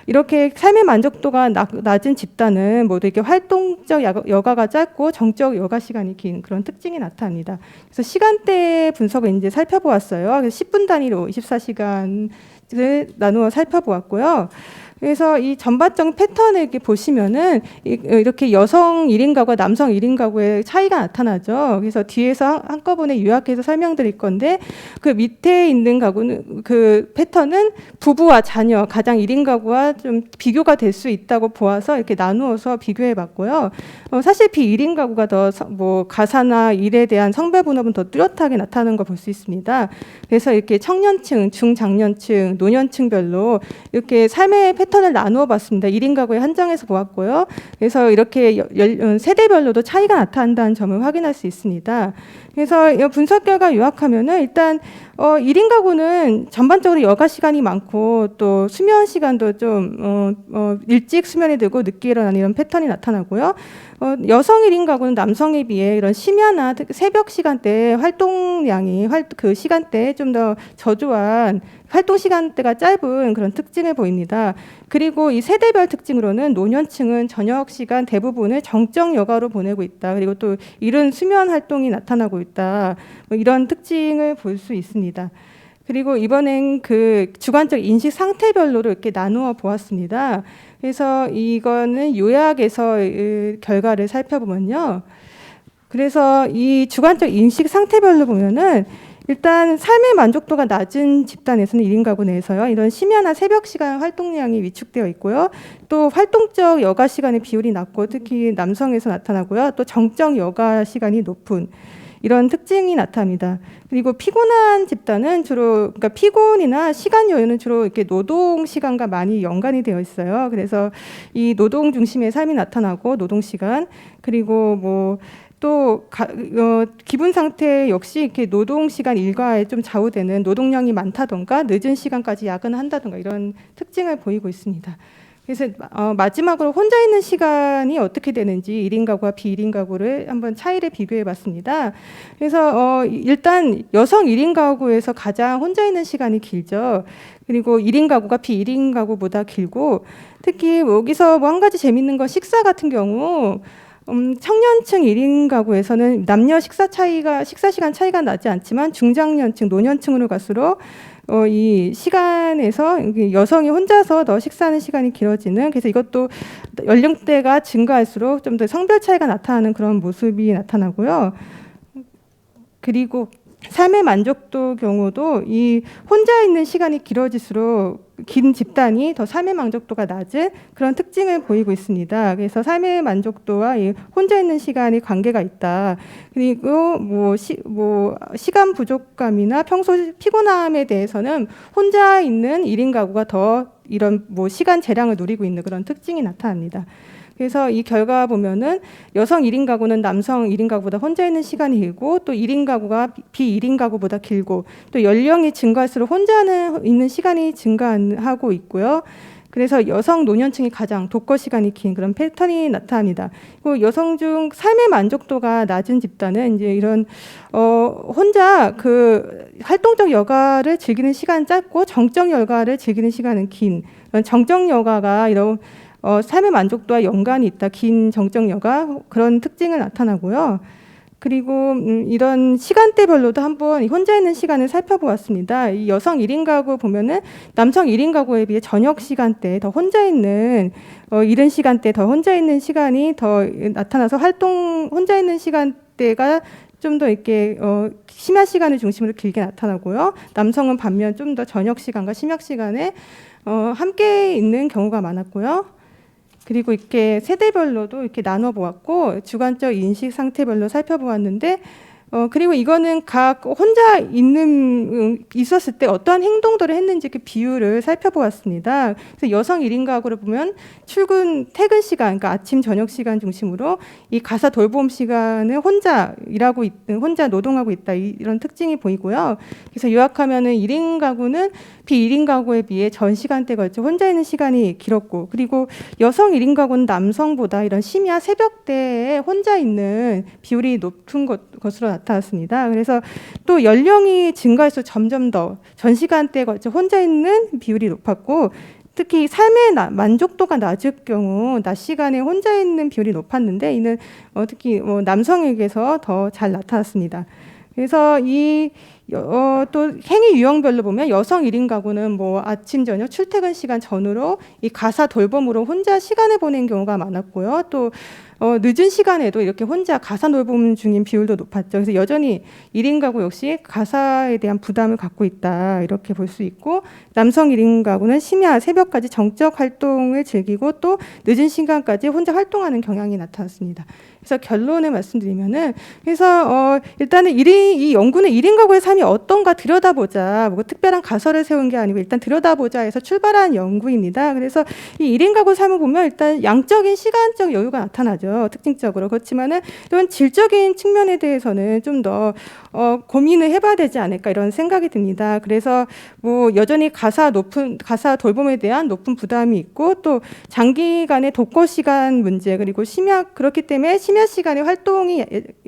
이렇게 삶의 만족도가 낮은 집단은 모두 이렇게 활동적 여가가 짧고 정적 여가 시간이 긴 그런 특징이 나타납니다. 그래서 시간대 분석을 이제 살펴보았어요. 그래서 10분 단위로 24시간을 나누어 살펴보았고요. 그래서 이 전반적 패턴을 이렇게 보시면은 이렇게 여성 1인 가구와 남성 1인 가구의 차이가 나타나죠. 그래서 뒤에서 한꺼번에 요약해서 설명드릴 건데, 그 밑에 있는 가구는 그 패턴은 부부와 자녀, 가장 1인 가구와 좀 비교가 될 수 있다고 보아서 이렇게 나누어서 비교해 봤고요. 사실 비 1인 가구가 더 뭐 가사나 일에 대한 성별 분업은 더 뚜렷하게 나타나는 걸 볼 수 있습니다. 그래서 이렇게 청년층, 중장년층, 노년층별로 이렇게 삶의 패턴을 나누어 봤습니다. 1인 가구에 한정해서 보았고요. 그래서 이렇게 세대별로도 차이가 나타난다는 점을 확인할 수 있습니다. 그래서 분석 결과 요약하면은 일단 1인 가구는 전반적으로 여가 시간이 많고 또 수면 시간도 좀 일찍 수면에 들고 늦게 일어나는 이런 패턴이 나타나고요. 여성 1인 가구는 남성에 비해 이런 심야나 새벽 시간대 활동량이 그 시간대에 좀 더 저조한 활동 시간대가 짧은 그런 특징을 보입니다. 그리고 이 세대별 특징으로는 노년층은 저녁 시간 대부분을 정적 여가로 보내고 있다. 그리고 또 이른 수면 활동이 나타나고 있다. 뭐 이런 특징을 볼 수 있습니다. 그리고 이번엔 그 주관적 인식 상태별로 이렇게 나누어 보았습니다. 그래서 이거는 요약에서 결과를 살펴보면요. 그래서 이 주관적 인식 상태별로 보면은 일단 삶의 만족도가 낮은 집단에서는 1인 가구 내에서요, 이런 심야나 새벽 시간 활동량이 위축되어 있고요. 또 활동적 여가 시간의 비율이 낮고 특히 남성에서 나타나고요. 또 정적 여가 시간이 높은 이런 특징이 나타납니다. 그리고 피곤한 집단은 주로, 그러니까 피곤이나 시간 여유는 주로 이렇게 노동 시간과 많이 연관이 되어 있어요. 그래서 이 노동 중심의 삶이 나타나고 노동 시간, 그리고 뭐 또 기분 상태 역시 이렇게 노동 시간 일과에 좀 좌우되는, 노동량이 많다던가 늦은 시간까지 야근을 한다던가 이런 특징을 보이고 있습니다. 그래서 마지막으로 혼자 있는 시간이 어떻게 되는지 1인 가구와 비 1인 가구를 한번 차이를 비교해 봤습니다. 그래서 일단 여성 1인 가구에서 가장 혼자 있는 시간이 길죠. 그리고 1인 가구가 비 1인 가구보다 길고, 특히 여기서 뭐 한 가지 재밌는 건 식사 같은 경우 청년층 1인 가구에서는 남녀 식사 시간 차이가 나지 않지만 중장년층, 노년층으로 갈수록 이 시간에서 여성이 혼자서 더 식사하는 시간이 길어지는, 그래서 이것도 연령대가 증가할수록 좀 더 성별 차이가 나타나는 그런 모습이 나타나고요. 그리고 삶의 만족도 경우도 이 혼자 있는 시간이 길어질수록 긴 집단이 더 삶의 만족도가 낮은 그런 특징을 보이고 있습니다. 그래서 삶의 만족도와 이 혼자 있는 시간이 관계가 있다. 그리고 시간 부족감이나 평소 피곤함에 대해서는 혼자 있는 1인 가구가 더 이런 시간 재량을 누리고 있는 그런 특징이 나타납니다. 그래서 이 결과 보면은 여성 1인 가구는 남성 1인 가구보다 혼자 있는 시간이 길고, 또 1인 가구가 비 1인 가구보다 길고, 또 연령이 증가할수록 혼자 있는 시간이 증가하고 있고요. 그래서 여성 노년층이 가장 독거 시간이 긴 그런 패턴이 나타납니다. 그리고 여성 중 삶의 만족도가 낮은 집단은 이제 이런 혼자 그 활동적 여가를 즐기는 시간 짧고 정적 여가를 즐기는 시간은 긴, 정적 여가가 이런 삶의 만족도와 연관이 있다. 긴 정적 여가, 그런 특징을 나타나고요. 그리고 이런 시간대별로도 한번 혼자 있는 시간을 살펴보았습니다. 이 여성 1인 가구 보면은 남성 1인 가구에 비해 저녁 시간대에 더 혼자 있는 이른 시간대 더 혼자 있는 시간이 더 나타나서 혼자 있는 시간대가 좀 더 이렇게 심야 시간을 중심으로 길게 나타나고요. 남성은 반면 좀 더 저녁 시간과 심야 시간에 함께 있는 경우가 많았고요. 그리고 이렇게 세대별로도 이렇게 나눠 보았고 주관적 인식 상태별로 살펴보았는데 그리고 이거는 각 혼자 있었을 때 어떠한 행동들을 했는지 그 비율을 살펴보았습니다. 그래서 여성 1인 가구를 보면 퇴근 시간, 그러니까 아침 저녁 시간 중심으로 이 가사 돌봄 시간을 혼자 노동하고 있다 이런 특징이 보이고요. 그래서 요약하면은 1인 가구는 비 1인 가구에 비해 전 시간대에 걸쳐 혼자 있는 시간이 길었고, 그리고 여성 1인 가구는 남성보다 이런 심야 새벽대에 혼자 있는 비율이 높은 것으로 나타났습니다. 그래서 또 연령이 증가할수록 점점 더 전 시간대에 걸쳐 혼자 있는 비율이 높았고, 특히 삶의 만족도가 낮을 경우 낮 시간에 혼자 있는 비율이 높았는데 이는 특히 남성에게서 더 잘 나타났습니다. 그래서 또 행위 유형별로 보면 여성 1인 가구는 아침 저녁 출퇴근 시간 전후로 이 가사 돌봄으로 혼자 시간을 보낸 경우가 많았고요. 또 늦은 시간에도 이렇게 혼자 가사 돌봄 중인 비율도 높았죠. 그래서 여전히 1인 가구 역시 가사에 대한 부담을 갖고 있다 이렇게 볼 수 있고, 남성 1인 가구는 심야 새벽까지 정적 활동을 즐기고 또 늦은 시간까지 혼자 활동하는 경향이 나타났습니다. 그래서 결론을 말씀드리면은, 그래서 일단은 이 연구는 1인 가구의 삶이 어떤가 들여다보자, 특별한 가설을 세운 게 아니고 일단 들여다보자 해서 출발한 연구입니다. 그래서 이 1인 가구 삶을 보면 일단 양적인 시간적 여유가 나타나죠, 특징적으로. 그렇지만은 또한 질적인 측면에 대해서는 좀 더 고민을 해봐야 되지 않을까 이런 생각이 듭니다. 그래서 여전히 가사 돌봄에 대한 높은 부담이 있고, 또 장기간의 독거 시간 문제, 그리고 그렇기 때문에 심야 시간에 활동이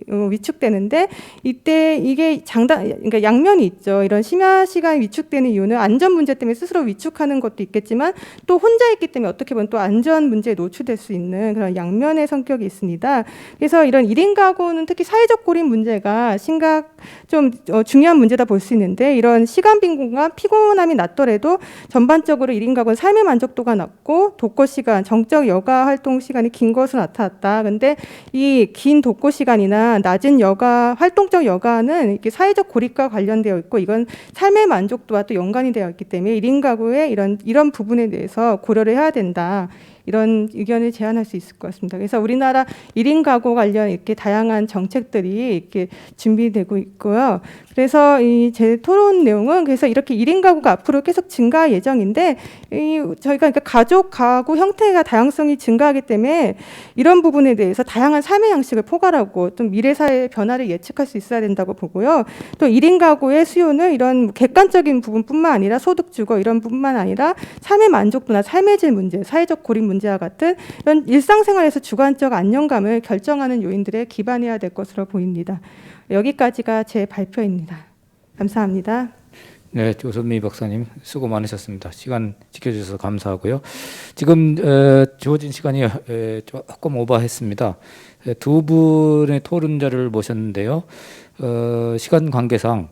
위축되는데, 이때 이게 그러니까 양면이 있죠. 이런 심야 시간이 위축되는 이유는 안전 문제 때문에 스스로 위축하는 것도 있겠지만, 또 혼자 있기 때문에 어떻게 보면 또 안전 문제에 노출될 수 있는 그런 양면의 성격이 있습니다. 그래서 이런 1인 가구는 특히 사회적 고립 문제가 중요한 문제다 볼 수 있는데, 이런 시간 빈곤과 피곤함이 낮더라도 전반적으로 1인 가구는 삶의 만족도가 낮고 독거 시간, 정적 여가 활동 시간이 긴 것으로 나타났다. 근데 이 긴 독거 시간이나 낮은 활동적 여가는 이렇게 사회적 고립과 관련되어 있고, 이건 삶의 만족도와 또 연관이 되어 있기 때문에 1인 가구의 이런 부분에 대해서 고려를 해야 된다, 이런 의견을 제안할 수 있을 것 같습니다. 그래서 우리나라 1인 가구 관련 이렇게 다양한 정책들이 이렇게 준비되고 있고요. 그래서 제 토론 내용은, 그래서 이렇게 1인 가구가 앞으로 계속 증가 예정인데, 저희가 그러니까 가족 가구 형태가 다양성이 증가하기 때문에 이런 부분에 대해서 다양한 삶의 양식을 포괄하고 또 미래 사회의 변화를 예측할 수 있어야 된다고 보고요. 또 1인 가구의 수요는 이런 객관적인 부분뿐만 아니라 소득 주거 이런 부분만 아니라 삶의 만족도나 삶의 질 문제, 사회적 고립 문제와 같은 이런 일상생활에서 주관적 안정감을 결정하는 요인들에 기반해야 될 것으로 보입니다. 여기까지가 제 발표입니다. 감사합니다. 네, 조선미 박사님 수고 많으셨습니다. 시간 지켜주셔서 감사하고요. 지금 주어진 시간이 조금 오버했습니다. 두 분의 토론자를 모셨는데요. 시간 관계상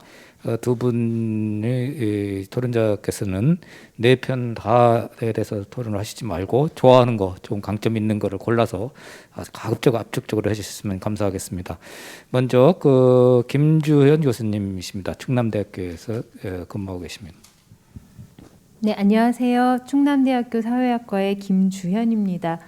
두 분의 토론자께서는 네 편 다에 대해서 토론을 하시지 말고 좋아하는 거, 좀 강점 있는 거를 골라서 가급적 압축적으로 해주셨으면 감사하겠습니다. 먼저 김주현 교수님이십니다. 충남대학교에서 근무하고 계십니다. 네, 안녕하세요. 충남대학교 사회학과의 김주현입니다.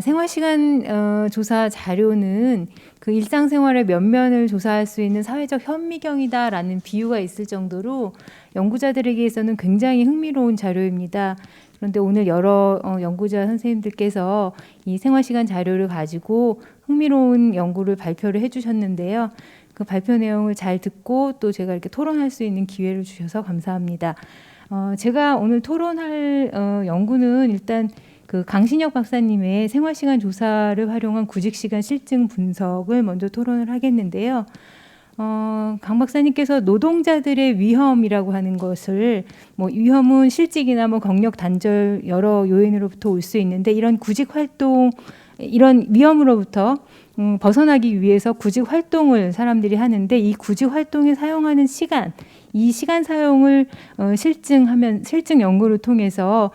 생활시간 조사 자료는 그 일상생활의 면면을 조사할 수 있는 사회적 현미경이다라는 비유가 있을 정도로 연구자들에게서는 굉장히 흥미로운 자료입니다. 그런데 오늘 여러 연구자 선생님들께서 이 생활시간 자료를 가지고 흥미로운 연구를 발표를 해주셨는데요. 그 발표 내용을 잘 듣고 또 제가 이렇게 토론할 수 있는 기회를 주셔서 감사합니다. 제가 오늘 토론할 연구는 일단 그 강신혁 박사님의 생활시간 조사를 활용한 구직시간 실증 분석을 먼저 토론을 하겠는데요. 강 박사님께서 노동자들의 위험이라고 하는 것을 위험은 실직이나 경력 단절 여러 요인으로부터 올 수 있는데, 이런 구직 활동, 이런 위험으로부터 벗어나기 위해서 구직 활동을 사람들이 하는데, 이 구직 활동에 사용하는 시간, 이 시간 사용을 실증 연구를 통해서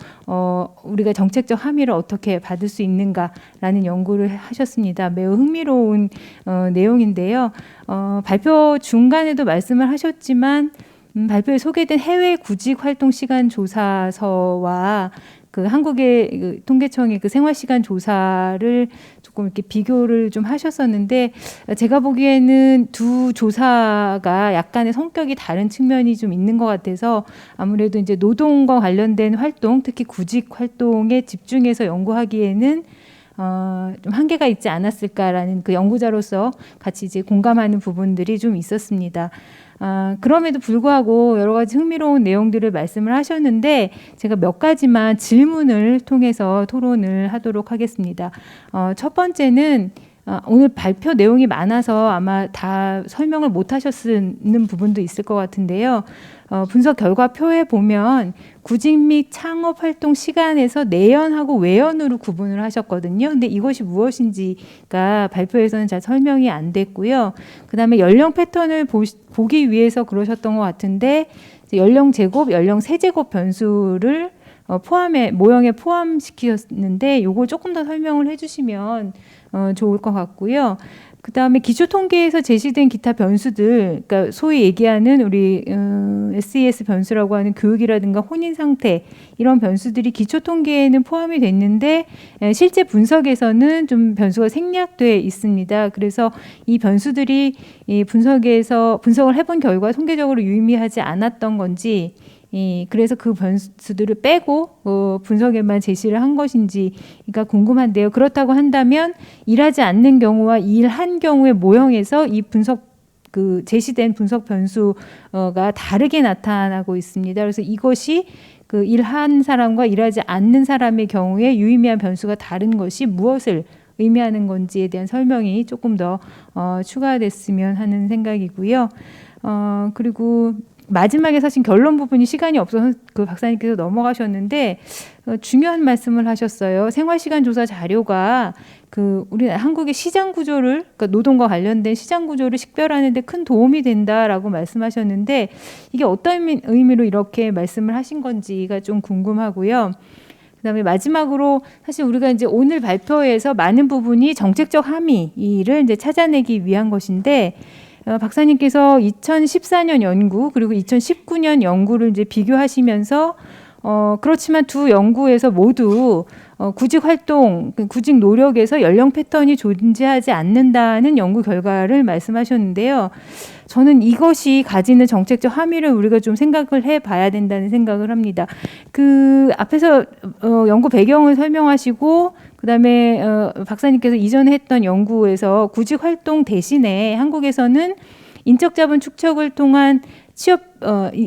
우리가 정책적 함의를 어떻게 받을 수 있는가라는 연구를 하셨습니다. 매우 흥미로운 내용인데요. 발표 중간에도 말씀을 하셨지만 발표에 소개된 해외 구직 활동 시간 조사서와 그 한국의 그 통계청의 그 생활시간 조사를 조금 이렇게 비교를 좀 하셨었는데 제가 보기에는 두 조사가 약간의 성격이 다른 측면이 좀 있는 것 같아서 아무래도 이제 노동과 관련된 활동, 특히 구직 활동에 집중해서 연구하기에는 좀 한계가 있지 않았을까라는 그 연구자로서 같이 이제 공감하는 부분들이 좀 있었습니다. 그럼에도 불구하고 여러 가지 흥미로운 내용들을 말씀을 하셨는데 제가 몇 가지만 질문을 통해서 토론을 하도록 하겠습니다. 첫 번째는 오늘 발표 내용이 많아서 아마 다 설명을 못 하셨는 부분도 있을 것 같은데요. 분석 결과표에 보면 구직 및 창업 활동 시간에서 내연하고 외연으로 구분을 하셨거든요. 근데 이것이 무엇인지가 발표에서는 잘 설명이 안 됐고요. 그다음에 연령 패턴을 보기 위해서 그러셨던 것 같은데 연령 제곱, 연령 세제곱 변수를 모형에 포함시키셨는데 요걸 조금 더 설명을 해주시면 좋을 것 같고요. 그 다음에 기초 통계에서 제시된 기타 변수들, 그러니까 소위 얘기하는 우리 SES 변수라고 하는 교육이라든가 혼인 상태 이런 변수들이 기초 통계에는 포함이 됐는데 실제 분석에서는 좀 변수가 생략돼 있습니다. 그래서 이 변수들이 이 분석을 해본 결과 통계적으로 유의미하지 않았던 건지. 그래서 그 변수들을 빼고 분석에만 제시를 한 것인지가 궁금한데요. 그렇다고 한다면 일하지 않는 경우와 일한 경우의 모형에서 이 제시된 분석 변수가 다르게 나타나고 있습니다. 그래서 이것이 그 일한 사람과 일하지 않는 사람의 경우에 유의미한 변수가 다른 것이 무엇을 의미하는 건지에 대한 설명이 조금 더 추가됐으면 하는 생각이고요. 그리고 마지막에 사실 결론 부분이 시간이 없어서 그 박사님께서 넘어가셨는데 중요한 말씀을 하셨어요. 생활시간 조사 자료가 우리 한국의 시장 구조를, 그러니까 노동과 관련된 시장 구조를 식별하는 데 큰 도움이 된다라고 말씀하셨는데 이게 어떤 의미로 이렇게 말씀을 하신 건지가 좀 궁금하고요. 그다음에 마지막으로 사실 우리가 이제 오늘 발표에서 많은 부분이 정책적 함의를 이제 찾아내기 위한 것인데 박사님께서 2014년 연구 그리고 2019년 연구를 이제 비교하시면서 그렇지만 두 연구에서 모두 구직 활동, 구직 노력에서 연령 패턴이 존재하지 않는다는 연구 결과를 말씀하셨는데요. 저는 이것이 가지는 정책적 함의를 우리가 좀 생각을 해봐야 된다는 생각을 합니다. 그 앞에서 연구 배경을 설명하시고 그다음에 박사님께서 이전에 했던 연구에서 구직 활동 대신에 한국에서는 인적 자본 축적을 통한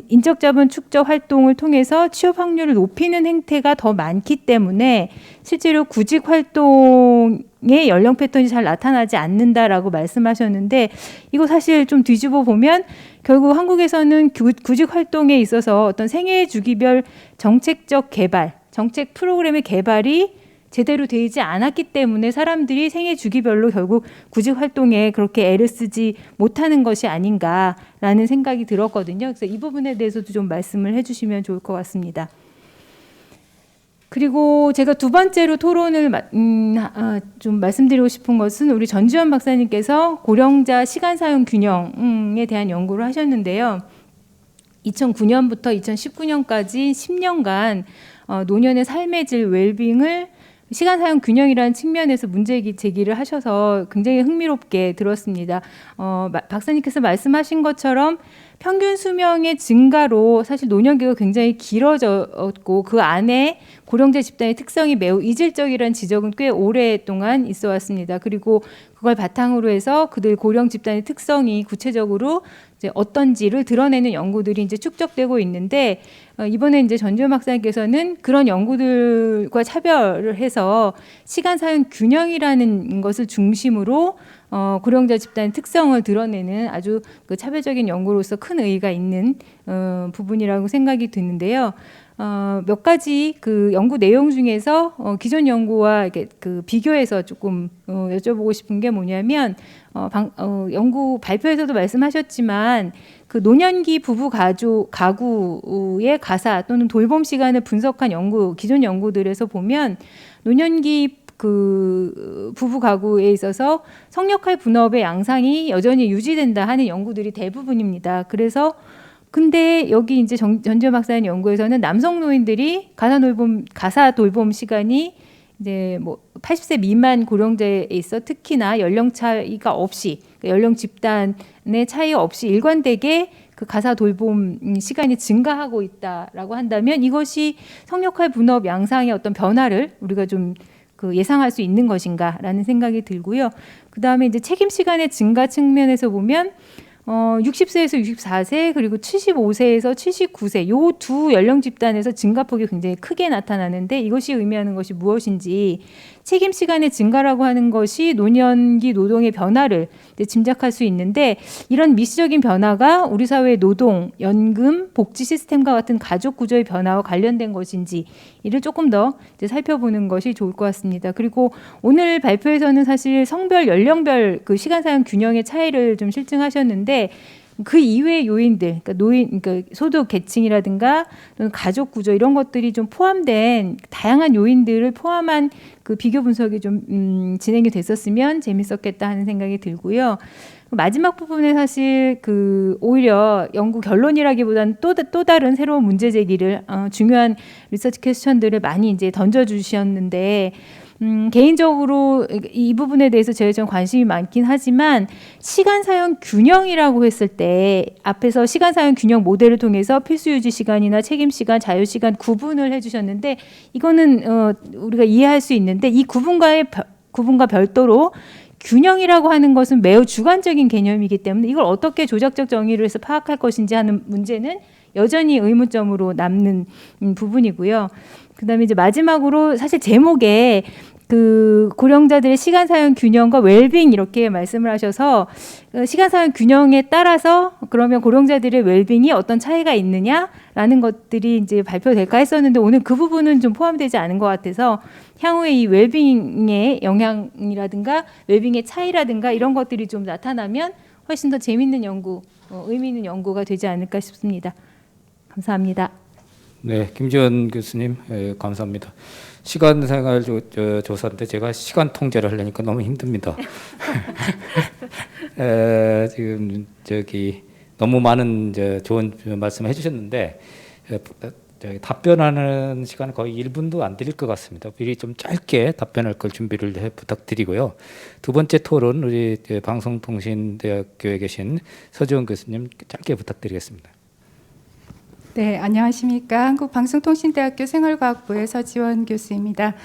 인적 자본 축적 활동을 통해서 취업 확률을 높이는 행태가 더 많기 때문에 실제로 구직 활동의 연령 패턴이 잘 나타나지 않는다라고 말씀하셨는데 이거 사실 좀 뒤집어 보면 결국 한국에서는 구직 활동에 있어서 어떤 생애 주기별 정책적 개발, 정책 프로그램의 개발이 제대로 되지 않았기 때문에 사람들이 생애 주기별로 결국 구직 활동에 그렇게 애를 쓰지 못하는 것이 아닌가라는 생각이 들었거든요. 그래서 이 부분에 대해서도 좀 말씀을 해주시면 좋을 것 같습니다. 그리고 제가 두 번째로 토론을 좀 말씀드리고 싶은 것은 우리 전지현 박사님께서 고령자 시간 사용 균형에 대한 연구를 하셨는데요. 2009년부터 2019년까지 10년간 노년의 삶의 질 웰빙을 시간 사용 균형이라는 측면에서 문제 제기를 하셔서 굉장히 흥미롭게 들었습니다. 박사님께서 말씀하신 것처럼 평균 수명의 증가로 사실 노년기가 굉장히 길어졌고 그 안에 고령자 집단의 특성이 매우 이질적이라는 지적은 꽤 오랫동안 있어 왔습니다. 그리고 그걸 바탕으로 해서 그들 고령 집단의 특성이 구체적으로 이제 어떤지를 드러내는 연구들이 이제 축적되고 있는데 이번에 이제 전지현 박사님께서는 그런 연구들과 차별을 해서 시간 사용 균형이라는 것을 중심으로 고령자 집단의 특성을 드러내는 아주 그 차별적인 연구로서 큰 의의가 있는 부분이라고 생각이 드는데요. 몇 가지 그 연구 내용 중에서 기존 연구와 이렇게 그 비교해서 조금 여쭤보고 싶은 게 뭐냐면 연구 발표에서도 말씀하셨지만 그 노년기 부부 가구의 가사 또는 돌봄 시간을 분석한 기존 연구들에서 보면 노년기 그 부부 가구에 있어서 성역할 분업의 양상이 여전히 유지된다 하는 연구들이 대부분입니다. 그래서 근데 여기 이제 전지현 박사님 연구에서는 남성 노인들이 가사 돌봄 시간이 이제 뭐 80세 미만 고령자에 있어 특히나 연령 차이가 없이 연령 집단의 차이 없이 일관되게 그 가사 돌봄 시간이 증가하고 있다라고 한다면 이것이 성역할 분업 양상의 어떤 변화를 우리가 좀 그 예상할 수 있는 것인가라는 생각이 들고요. 그 다음에 이제 책임 시간의 증가 측면에서 보면 60세에서 64세 그리고 75세에서 79세 요 두 연령 집단에서 증가폭이 굉장히 크게 나타나는데 이것이 의미하는 것이 무엇인지 책임 시간의 증가라고 하는 것이 노년기 노동의 변화를 이제 짐작할 수 있는데 이런 미시적인 변화가 우리 사회의 노동, 연금, 복지 시스템과 같은 가족 구조의 변화와 관련된 것인지 이를 조금 더 이제 살펴보는 것이 좋을 것 같습니다. 그리고 오늘 발표에서는 사실 성별, 연령별 그 시간 사용 균형의 차이를 좀 실증하셨는데 그 이외의 요인들, 그러니까 소득 계층이라든가 또는 가족 구조 이런 것들이 좀 포함된 다양한 요인들을 포함한 그 비교 분석이 좀 진행이 됐었으면 재밌었겠다 하는 생각이 들고요. 마지막 부분에 사실 그 오히려 연구 결론이라기보다는 또 다른 새로운 문제 제기를 중요한 리서치 퀘스천들을 많이 이제 던져주셨는데. 개인적으로 이 부분에 대해서 제가 좀 관심이 많긴 하지만 시간 사용 균형이라고 했을 때 앞에서 시간 사용 균형 모델을 통해서 필수 유지 시간이나 책임 시간, 자유 시간 구분을 해주셨는데 이거는 우리가 이해할 수 있는데 이 구분과 별도로 균형이라고 하는 것은 매우 주관적인 개념이기 때문에 이걸 어떻게 조작적 정의를 해서 파악할 것인지 하는 문제는 여전히 의문점으로 남는 부분이고요. 그다음에 이제 마지막으로 사실 제목에 그 고령자들의 시간 사용 균형과 웰빙 이렇게 말씀을 하셔서 시간 사용 균형에 따라서 그러면 고령자들의 웰빙이 어떤 차이가 있느냐라는 것들이 이제 발표될까 했었는데 오늘 그 부분은 좀 포함되지 않은 것 같아서 향후에 이 웰빙의 영향이라든가 웰빙의 차이라든가 이런 것들이 좀 나타나면 훨씬 더 재밌는 연구, 의미 있는 연구가 되지 않을까 싶습니다. 감사합니다. 네, 김지원 교수님 감사합니다. 시간 생활 조사인데 제가 시간 통제를 하려니까 너무 힘듭니다. 지금 너무 많은 좋은 말씀 해주셨는데 답변하는 시간은 거의 1분도 안 드릴 것 같습니다. 미리 좀 짧게 답변할 걸 준비를 부탁드리고요. 두 번째 토론 우리 방송통신대학교에 계신 서지원 교수님 짧게 부탁드리겠습니다. 네, 안녕하십니까. 한국방송통신대학교 생활과학부의 서지원 교수입니다.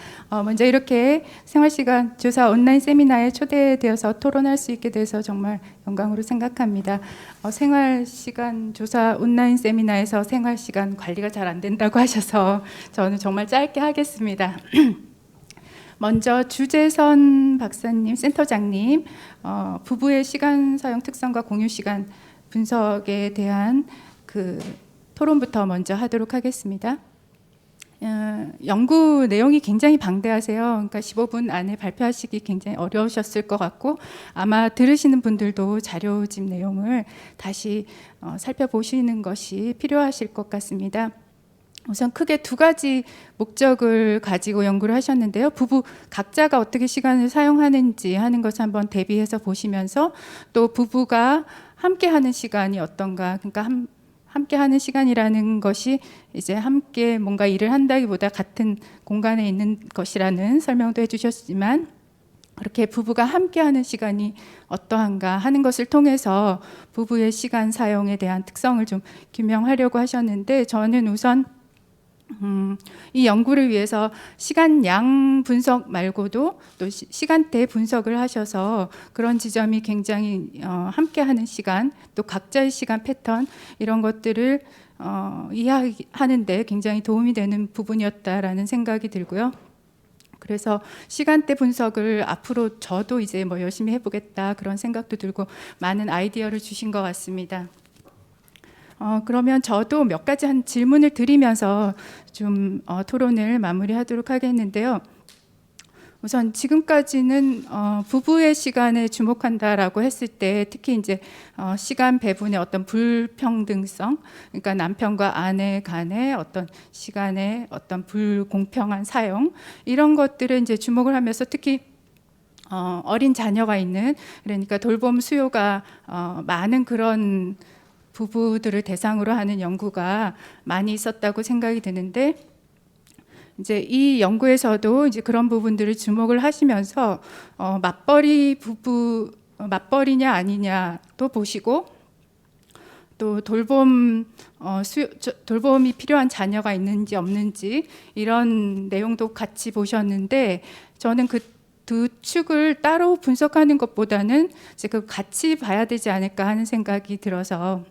먼저 이렇게 생활시간 조사 온라인 세미나에 초대되어서 토론할 수 있게 돼서 정말 영광으로 생각합니다. 생활시간 조사 온라인 세미나에서 생활시간 관리가 잘 안 된다고 하셔서 저는 정말 짧게 하겠습니다. 먼저 주재선 박사님, 센터장님, 부부의 시간 사용 특성과 공유 시간 분석에 대한 그 토론부터 먼저 하도록 하겠습니다. 연구 내용이 굉장히 방대하세요. 그러니까 15분 안에 발표하시기 굉장히 어려우셨을 것 같고 아마 들으시는 분들도 자료집 내용을 다시 살펴보시는 것이 필요하실 것 같습니다. 우선 크게 두 가지 목적을 가지고 연구를 하셨는데요. 부부 각자가 어떻게 시간을 사용하는지 하는 것을 한번 대비해서 보시면서 또 부부가 함께하는 시간이 어떤가, 그러니까 함께하는 시간이라는 것이 이제 함께 뭔가 일을 한다기보다 같은 공간에 있는 것이라는 설명도 해주셨지만 그렇게 부부가 함께하는 시간이 어떠한가 하는 것을 통해서 부부의 시간 사용에 대한 특성을 좀 규명하려고 하셨는데 저는 우선 이 연구를 위해서 시간양 분석 말고도 또 시간대 분석을 하셔서 그런 지점이 굉장히 함께하는 시간 또 각자의 시간 패턴 이런 것들을 이해하는 데 굉장히 도움이 되는 부분이었다라는 생각이 들고요. 그래서 시간대 분석을 앞으로 저도 이제 뭐 열심히 해보겠다 그런 생각도 들고 많은 아이디어를 주신 것 같습니다. 그러면 저도 몇 가지 한 질문을 드리면서 좀 토론을 마무리하도록 하겠는데요. 우선 지금까지는 부부의 시간에 주목한다라고 했을 때 특히 이제 시간 배분의 어떤 불평등성, 그러니까 남편과 아내 간의 어떤 시간의 어떤 불공평한 사용 이런 것들을 이제 주목을 하면서 특히 어린 자녀가 있는 그러니까 돌봄 수요가 많은 그런 부부들을 대상으로 하는 연구가 많이 있었다고 생각이 드는데 이제 이 연구에서도 이제 그런 부분들을 주목을 하시면서 맞벌이 부부 맞벌이냐 아니냐도 보시고 또 돌봄이 필요한 자녀가 있는지 없는지 이런 내용도 같이 보셨는데 저는 그 두 축을 따로 분석하는 것보다는 이제 그 같이 봐야 되지 않을까 하는 생각이 들어서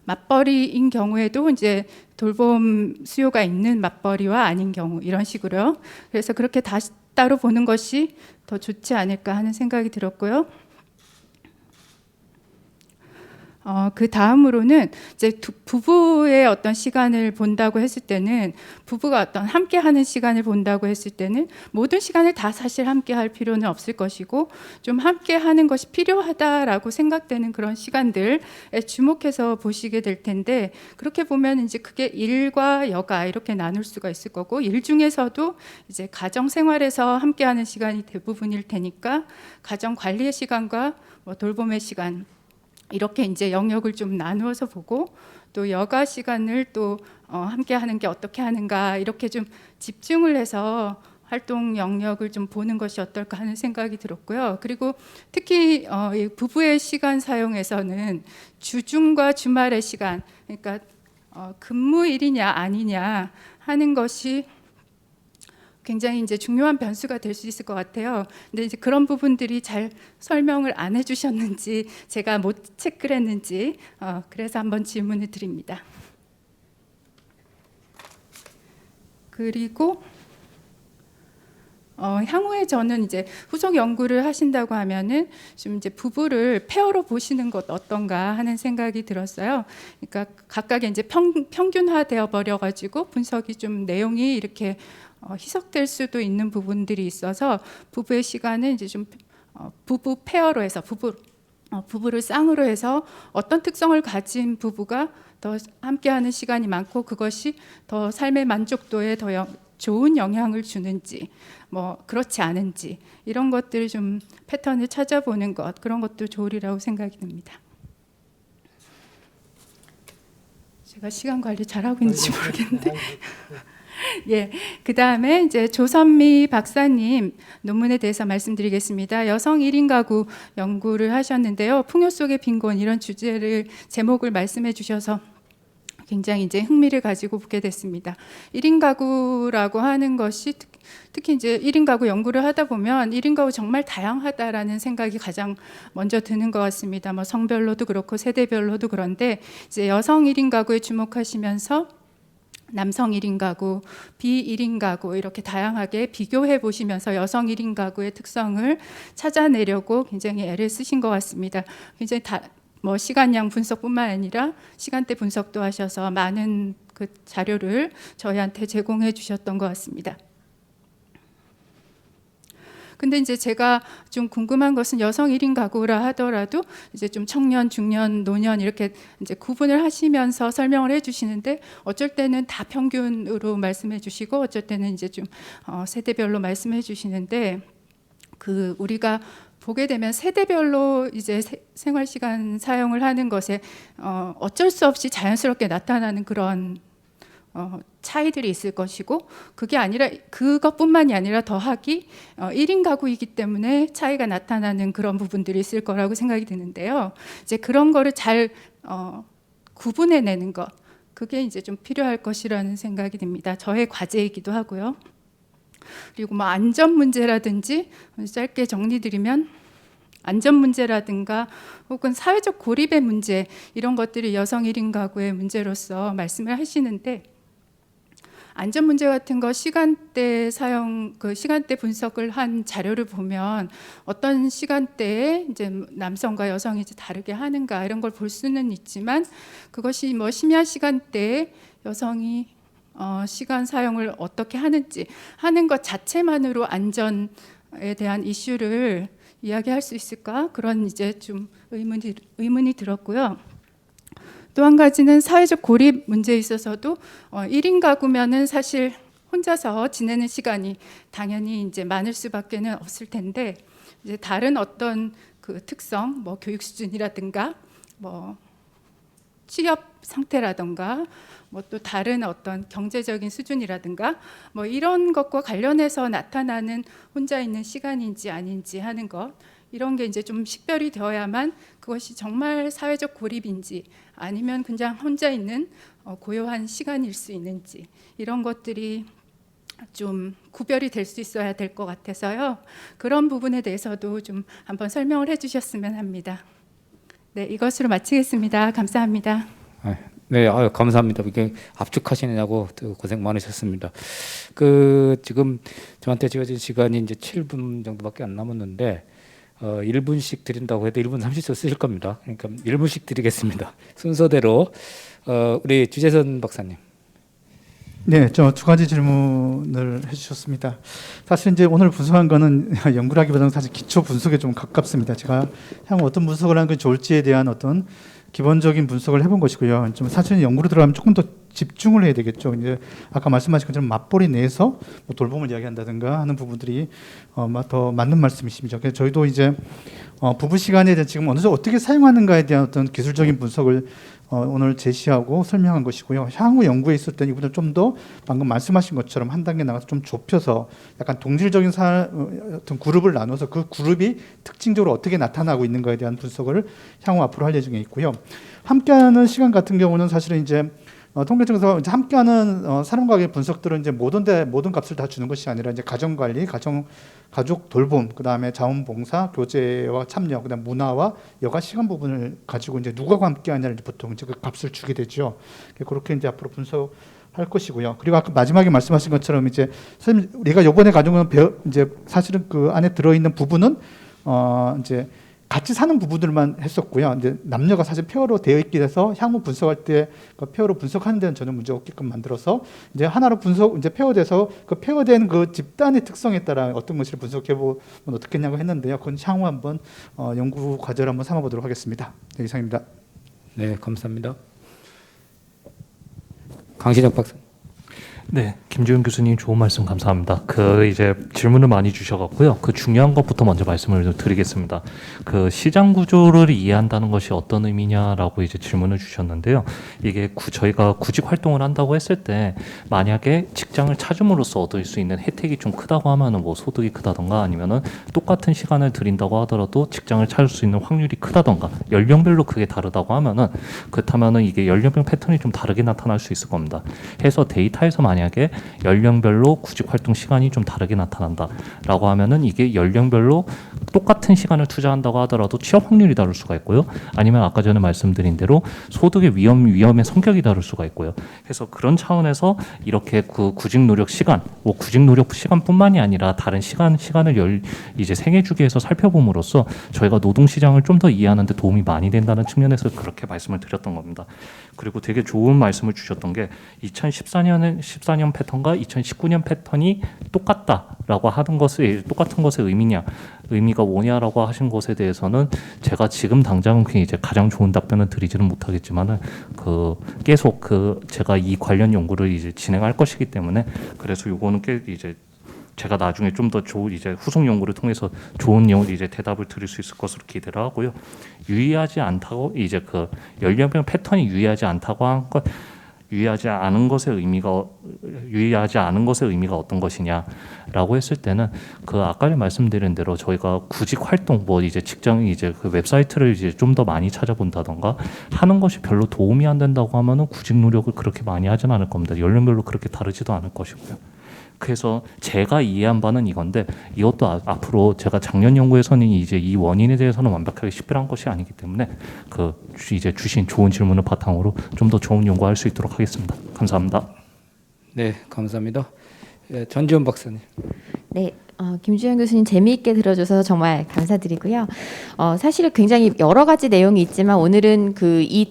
맞벌이인 경우에도 이제 돌봄 수요가 있는 맞벌이와 아닌 경우 이런 식으로요. 그래서 그렇게 다시 따로 보는 것이 더 좋지 않을까 하는 생각이 들었고요. 그 다음으로는 이제 부부의 어떤 시간을 본다고 했을 때는 부부가 어떤 함께하는 시간을 본다고 했을 때는 모든 시간을 다 사실 함께할 필요는 없을 것이고 좀 함께하는 것이 필요하다라고 생각되는 그런 시간들에 주목해서 보시게 될 텐데 그렇게 보면 이제 그게 일과 여가 이렇게 나눌 수가 있을 거고 일 중에서도 이제 가정 생활에서 함께하는 시간이 대부분일 테니까 가정 관리의 시간과 뭐 돌봄의 시간 이렇게 이제 영역을 좀 나누어서 보고 또 여가 시간을 또 함께 하는 게 어떻게 하는가 이렇게 좀 집중을 해서 활동 영역을 좀 보는 것이 어떨까 하는 생각이 들었고요. 그리고 특히 이 부부의 시간 사용에서는 주중과 주말의 시간, 그러니까 근무일이냐 아니냐 하는 것이 굉장히 이제 중요한 변수가 될 수 있을 것 같아요. 근데 이제 그런 부분들이 잘 설명을 안 해주셨는지 제가 못 체크를 했는지 그래서 한번 질문을 드립니다. 그리고 향후에 저는 이제 후속 연구를 하신다고 하면은 좀 이제 부부를 페어로 보시는 것 어떤가 하는 생각이 들었어요. 그러니까 각각의 이제 평균화되어 버려 가지고 분석이 좀 내용이 이렇게 희석될 수도 있는 부분들이 있어서 부부의 시간은 이제 좀 부부 페어로 해서 부부를 쌍으로 해서 어떤 특성을 가진 부부가 더 함께하는 시간이 많고 그것이 더 삶의 만족도에 더 좋은 영향을 주는지 뭐 그렇지 않은지 이런 것들을 좀 패턴을 찾아보는 것 그런 것도 좋으리라고 생각이 듭니다. 제가 시간 관리 잘하고 있는지 모르겠는데 예, 그 다음에 이제 조선미 박사님 논문에 대해서 말씀드리겠습니다. 여성 1인 가구 연구를 하셨는데요. 풍요 속의 빈곤 이런 주제를 제목을 말씀해 주셔서 굉장히 이제 흥미를 가지고 보게 됐습니다. 1인 가구라고 하는 것이 특히 이제 1인 가구 연구를 하다 보면 1인 가구 정말 다양하다라는 생각이 가장 먼저 드는 것 같습니다. 뭐 성별로도 그렇고 세대별로도 그런데 이제 여성 1인 가구에 주목하시면서 남성 1인 가구, 비 1인 가구 이렇게 다양하게 비교해 보시면서 여성 1인 가구의 특성을 찾아내려고 굉장히 애를 쓰신 것 같습니다. 굉장히 뭐 시간량 분석뿐만 아니라 시간대 분석도 하셔서 많은 그 자료를 저희한테 제공해 주셨던 것 같습니다. 근데 이제 제가 좀 궁금한 것은 여성 1인 가구라 하더라도 이제 좀 청년, 중년, 노년 이렇게 이제 구분을 하시면서 설명을 해주시는데 어쩔 때는 다 평균으로 말씀해 주시고 어쩔 때는 이제 좀 세대별로 말씀해 주시는데 그 우리가 보게 되면 세대별로 이제 생활 시간 사용을 하는 것에 어쩔 수 없이 자연스럽게 나타나는 그런 차이들이 있을 것이고 그게 아니라 그것뿐만이 아니라 더하기 1인 가구이기 때문에 차이가 나타나는 그런 부분들이 있을 거라고 생각이 드는데요. 이제 그런 거를 잘 구분해내는 것 그게 이제 좀 필요할 것이라는 생각이 듭니다. 저의 과제이기도 하고요. 그리고 뭐 안전 문제라든지 짧게 정리드리면 안전 문제라든가 혹은 사회적 고립의 문제 이런 것들이 여성 1인 가구의 문제로서 말씀을 하시는데 안전 문제 같은 거 시간대 사용 그 시간대 분석을 한 자료를 보면 어떤 시간대에 이제 남성과 여성이 이제 다르게 하는가 이런 걸 볼 수는 있지만 그것이 뭐 심야 시간대에 여성이 시간 사용을 어떻게 하는지 하는 것 자체만으로 안전에 대한 이슈를 이야기할 수 있을까 그런 이제 좀 의문이 들었고요. 또 한 가지는 사회적 고립 문제에 있어서도 1인 가구면은 사실 혼자서 지내는 시간이 당연히 이제 많을 수밖에는 없을 텐데 이제 다른 어떤 그 특성, 뭐 교육 수준이라든가 뭐 취업 상태라든가 뭐 또 다른 어떤 경제적인 수준이라든가 뭐 이런 것과 관련해서 나타나는 혼자 있는 시간인지 아닌지 하는 것, 이런 게 이제 좀 식별이 되어야만 그것이 정말 사회적 고립인지 아니면 그냥 혼자 있는 고요한 시간일 수 있는지, 이런 것들이 좀 구별이 될 수 있어야 될 것 같아서요. 그런 부분에 대해서도 좀 한번 설명을 해주셨으면 합니다. 네, 이것으로 마치겠습니다. 감사합니다. 네, 감사합니다. 이게 압축하시느냐고 고생 많으셨습니다. 지금 저한테 주어진 시간이 이제 7분 정도밖에 안 남았는데 1분씩 드린다고 해도 1분 30초 쓰실 겁니다. 그러니까 1분씩 드리겠습니다. 순서대로 우리 주재선 박사님. 네, 저 두 가지 질문을 해주셨습니다. 사실 이제 오늘 분석한 거는 연구라기보다는 사실 기초 분석에 좀 가깝습니다. 제가 향후 어떤 분석을 하는 게 좋을지에 대한 어떤 기본적인 분석을 해본 것이고요. 좀 사실 연구로 들어가면 조금 더 집중을 해야 되겠죠. 이제 아까 말씀하신 것처럼 맞벌이 내에서 뭐 돌봄을 이야기한다든가 하는 부분들이 더 맞는 말씀이십니다. 그래서 저희도 이제 부부 시간에 대해 지금 어느 정도 어떻게 사용하는가에 대한 어떤 기술적인 분석을 오늘 제시하고 설명한 것이고요. 향후 연구에 있을 때 이분들 좀 더 방금 말씀하신 것처럼 한 단계 나가서 좀 좁혀서 약간 동질적인 어떤 그룹을 나눠서 그 그룹이 특징적으로 어떻게 나타나고 있는가에 대한 분석을 향후 앞으로 할 예정에 있고요. 함께하는 시간 같은 경우는 사실은 이제 통계청에서 이제 함께하는 사람과의 분석들은 이제 모든 값을 다 주는 것이 아니라 이제 가정 관리, 가족 돌봄, 그 다음에 자원봉사, 교제와 참여, 그다음 문화와 여가 시간 부분을 가지고 이제 누가 함께하냐를 보통 이제 그 값을 주게 되죠. 그렇게 이제 앞으로 분석할 것이고요. 그리고 아까 마지막에 말씀하신 것처럼 이제 선생님 우리가 이번에 가져온 이제 사실은 그 안에 들어있는 부분은 이제 같이 사는 부부들만 했었고요. 이제 남녀가 사실 페어로 되어 있게 돼서 향후 분석할 때 그 페어로 분석하는 데는 전혀 문제 없게끔 만들어서 이제 하나로 이제 페어돼서 그 페어된 그 집단의 특성에 따라 어떤 것을 분석해 보면 어떻겠냐고 했는데요. 그건 향후 한번 연구 과제를 한번 삼아보도록 하겠습니다. 네, 이상입니다. 네, 감사합니다. 강신혁 박사. 네, 김주현 교수님 좋은 말씀 감사합니다. 이제 질문을 많이 주셔갖고요. 중요한 것부터 먼저 말씀을 좀 드리겠습니다. 시장 구조를 이해한다는 것이 어떤 의미냐라고 이제 질문을 주셨는데요. 이게 저희가 구직 활동을 한다고 했을 때 만약에 직장을 찾음으로써 얻을 수 있는 혜택이 좀 크다고 하면은 뭐 소득이 크다던가 아니면은 똑같은 시간을 들인다고 하더라도 직장을 찾을 수 있는 확률이 크다던가 연령별로 그게 다르다고 하면은 그렇다면은 이게 연령별 패턴이 좀 다르게 나타날 수 있을 겁니다. 해서 데이터에서 만약에 연령별로 구직 활동 시간이 좀 다르게 나타난다라고 하면은 이게 연령별로 똑같은 시간을 투자한다고 하더라도 취업 확률이 다를 수가 있고요. 아니면 아까 전에 말씀드린 대로 소득의 위험의 성격이 다를 수가 있고요. 그래서 그런 차원에서 이렇게 구직 노력 시간, 구직 노력 시간뿐만이 아니라 다른 시간을 이제 생애 주기에서 살펴봄으로써 저희가 노동 시장을 좀 더 이해하는 데 도움이 많이 된다는 측면에서 그렇게 말씀을 드렸던 겁니다. 그리고 되게 좋은 말씀을 주셨던 게 2014년 패턴과 2019년 패턴이 똑같다라고 하는 것의 똑같은 것의 의미가 뭐냐라고 하신 것에 대해서는 제가 지금 당장은 이제 가장 좋은 답변을 드리지는 못하겠지만은 계속 제가 이 관련 연구를 이제 진행할 것이기 때문에 그래서 요거는 이제 제가 나중에 좀 더 이제 후속 연구를 통해서 좋은 이제 대답을 드릴 수 있을 것으로 기대를 하고요. 유의하지 않다고 이제 연령별 패턴이 유의하지 않은 것의 의미가 어떤 것이냐라고 했을 때는 아까 말씀드린 대로 저희가 구직 활동 이제 직장 이제 웹사이트를 이제 좀 더 많이 찾아본다던가 하는 것이 별로 도움이 안 된다고 하면은 구직 노력을 그렇게 많이 하진 않을 겁니다. 연령별로 그렇게 다르지도 않을 것이고요. 그래서 제가 이해한 바는 이건데 이것도 앞으로 제가 작년 연구에서는 이제 이 원인에 대해서는 완벽하게 식별한 것이 아니기 때문에 이제 주신 좋은 질문을 바탕으로 좀 더 좋은 연구할 수 있도록 하겠습니다. 감사합니다. 네, 감사합니다. 전지현 박사님. 네, 김주현 교수님 재미있게 들어줘서 정말 감사드리고요. 사실 굉장히 여러 가지 내용이 있지만 오늘은 이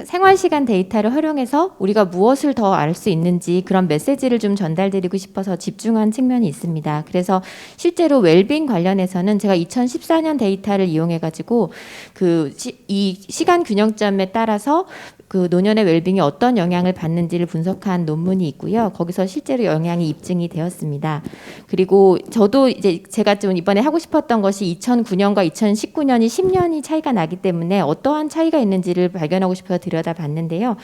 생활 시간 데이터를 활용해서 우리가 무엇을 더 알 수 있는지 그런 메시지를 좀 전달드리고 싶어서 집중한 측면이 있습니다. 그래서 실제로 웰빙 관련해서는 제가 2014년 데이터를 이용해가지고 이 시간 균형점에 따라서 노년의 웰빙이 어떤 영향을 받는지를 분석한 논문이 있고요. 거기서 실제로 영향이 입증이 되었습니다. 그리고 저도 이제 제가 좀 이번에 하고 싶었던 것이 2009년과 2019년이 10년이 차이가 나기 때문에 어떠한 차이가 있는지를 발견하고 싶어서 들여다봤는데요.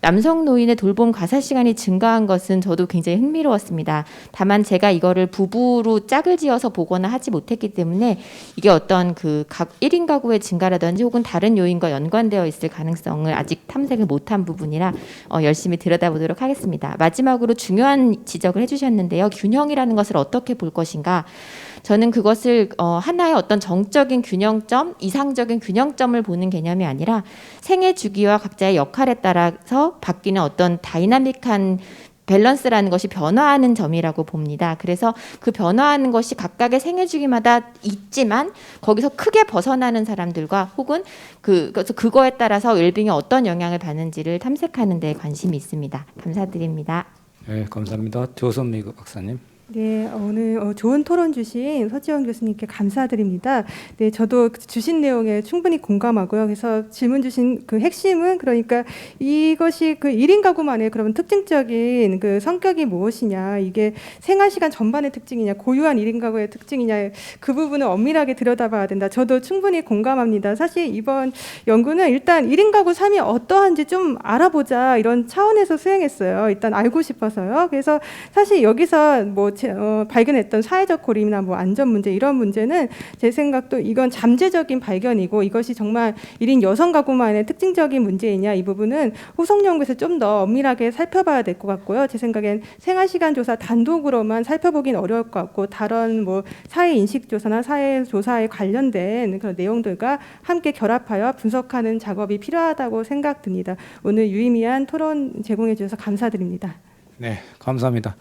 남성 노인의 돌봄 가사 시간이 증가한 것은 저도 굉장히 흥미로웠습니다. 다만 제가 이거를 부부로 짝을 지어서 보거나 하지 못했기 때문에 이게 어떤 그 1인 가구의 증가라든지 혹은 다른 요인과 연관되어 있을 가능성을 아직 탐색을 못한 부분이라 열심히 들여다보도록 하겠습니다. 마지막으로 중요한 지적을 해주셨는데요. 균형이라는 것을 어떻게 볼 것인가? 저는 그것을 하나의 어떤 정적인 균형점, 이상적인 균형점을 보는 개념이 아니라 생애 주기와 각자의 역할에 따라서 바뀌는 어떤 다이나믹한 밸런스라는 것이 변화하는 점이라고 봅니다. 그래서 그 변화하는 것이 각각의 생애 주기마다 있지만 거기서 크게 벗어나는 사람들과 혹은 그거에 따라서 웰빙에 어떤 영향을 받는지를 탐색하는 데 관심이 있습니다. 감사드립니다. 네, 감사합니다. 조선미 박사님. 네, 오늘 좋은 토론 주신 서지영 교수님께 감사드립니다. 네, 저도 주신 내용에 충분히 공감하고요. 그래서 질문 주신 그 핵심은 그러니까 이것이 그 1인 가구만의 그런 특징적인 그 성격이 무엇이냐, 이게 생활 시간 전반의 특징이냐, 고유한 1인 가구의 특징이냐, 그 부분을 엄밀하게 들여다봐야 된다. 저도 충분히 공감합니다. 사실 이번 연구는 일단 1인 가구 삶이 어떠한지 좀 알아보자 이런 차원에서 수행했어요. 일단 알고 싶어서요. 그래서 사실 여기서 발견했던 사회적 고립이나 안전 문제 이런 문제는 제 생각도 이건 잠재적인 발견이고 이것이 정말 1인 여성 가구만의 특징적인 문제이냐 이 부분은 후속 연구에서 좀 더 엄밀하게 살펴봐야 될 것 같고요. 제 생각엔 생활시간 조사 단독으로만 살펴보긴 어려울 것 같고 다른 사회 인식 조사나 사회 조사에 관련된 그런 내용들과 함께 결합하여 분석하는 작업이 필요하다고 생각됩니다. 오늘 유의미한 토론 제공해 주셔서 감사드립니다. 네, 감사합니다.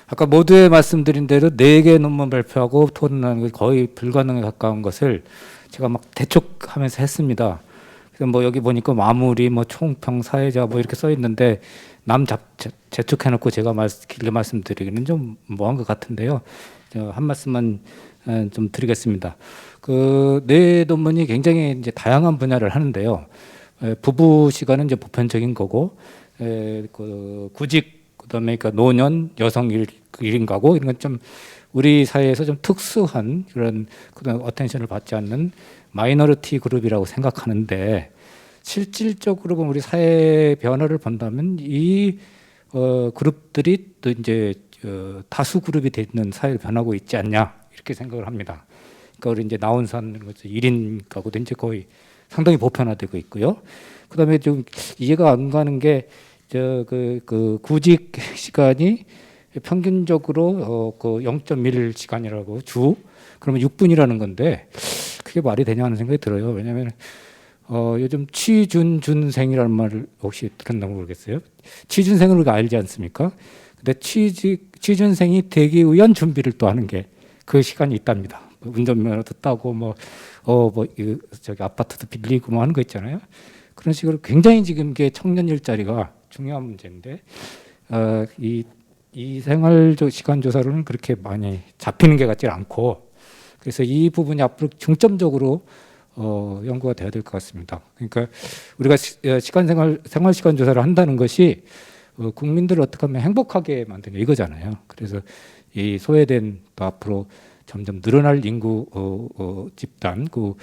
아까 모두에 말씀드린 대로 4개 논문 발표하고 토론하는 게 거의 불가능에 가까운 것을 제가 막 대촉하면서 했습니다. 그래서 여기 보니까 마무리, 총평, 사회자 이렇게 써 있는데 제촉해놓고 제가 길게 말씀드리기는 좀 뭐한 것 같은데요. 한 말씀만 좀 드리겠습니다. 그 4 논문이 굉장히 이제 다양한 분야를 하는데요. 부부 시간은 이제 보편적인 거고, 구직 그다음에 노년, 여성 1인 가구 이런 건 좀 우리 사회에서 좀 특수한 그런 어텐션을 받지 않는 마이너리티 그룹이라고 생각하는데 실질적으로 보면 우리 사회 변화를 본다면 이 그룹들이 또 이제 다수 그룹이 되는 사회를 변하고 있지 않냐 이렇게 생각을 합니다. 그러니까 우리 이제 나온산 1인 가구도 이제 거의 상당히 보편화되고 있고요. 그다음에 좀 이해가 안 가는 게 구직 시간이 평균적으로 0.1 시간이라고 그러면 6분이라는 건데 그게 말이 되냐 하는 생각이 들어요. 왜냐하면 요즘 취준생이라는 말을 혹시 들었나 모르겠어요. 취준생을 우리가 알지 않습니까? 근데 취준생이 되기 위한 준비를 또 하는 게 그 시간이 있답니다. 운전면허도 따고 아파트도 빌리고 하는 거 있잖아요. 그런 식으로 굉장히 지금 이게 청년 일자리가 중요한 문제인데 이 생활 시간 조사로는 그렇게 많이 잡히는 게 같지 않고 그래서 이 부분이 앞으로 중점적으로 연구가 돼야 될 것 같습니다. 그러니까 우리가 생활 시간 조사를 한다는 것이 국민들을 어떻게 하면 행복하게 만드냐 이거잖아요. 그래서 이 소외된 또 앞으로 점점 늘어날 인구 집단 그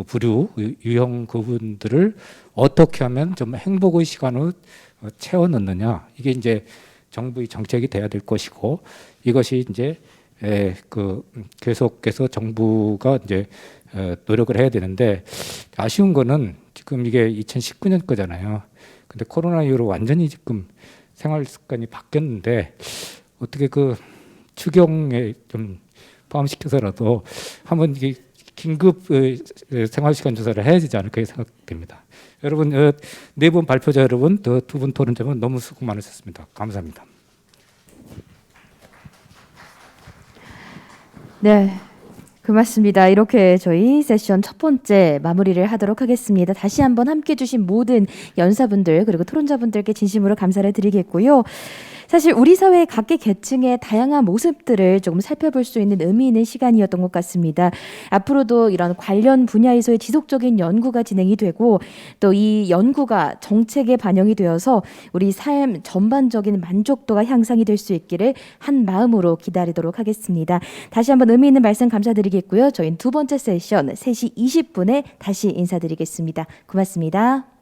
부류 유형 그분들을 어떻게 하면 좀 행복의 시간을 채워 넣느냐 이게 이제 정부의 정책이 돼야 될 것이고 이것이 이제 계속해서 정부가 이제 노력을 해야 되는데 아쉬운 거는 지금 이게 2019년 거잖아요. 근데 코로나 이후로 완전히 지금 생활 습관이 바뀌었는데 어떻게 추경에 좀 포함시켜서라도 한번 긴급 생활시간 조사를 해야 되지 않을까 생각됩니다. 여러분 4분 발표자 여러분, 2분 토론자분 너무 수고 많으셨습니다. 감사합니다. 네, 고맙습니다. 이렇게 저희 세션 첫 번째 마무리를 하도록 하겠습니다. 다시 한번 함께해 주신 모든 연사분들 그리고 토론자분들께 진심으로 감사를 드리겠고요. 사실 우리 사회 각계 계층의 다양한 모습들을 조금 살펴볼 수 있는 의미 있는 시간이었던 것 같습니다. 앞으로도 이런 관련 분야에서의 지속적인 연구가 진행이 되고 또 이 연구가 정책에 반영이 되어서 우리 삶 전반적인 만족도가 향상이 될 수 있기를 한 마음으로 기다리도록 하겠습니다. 다시 한번 의미 있는 말씀 감사드리겠고요. 저희는 두 번째 세션 3시 20분에 다시 인사드리겠습니다. 고맙습니다.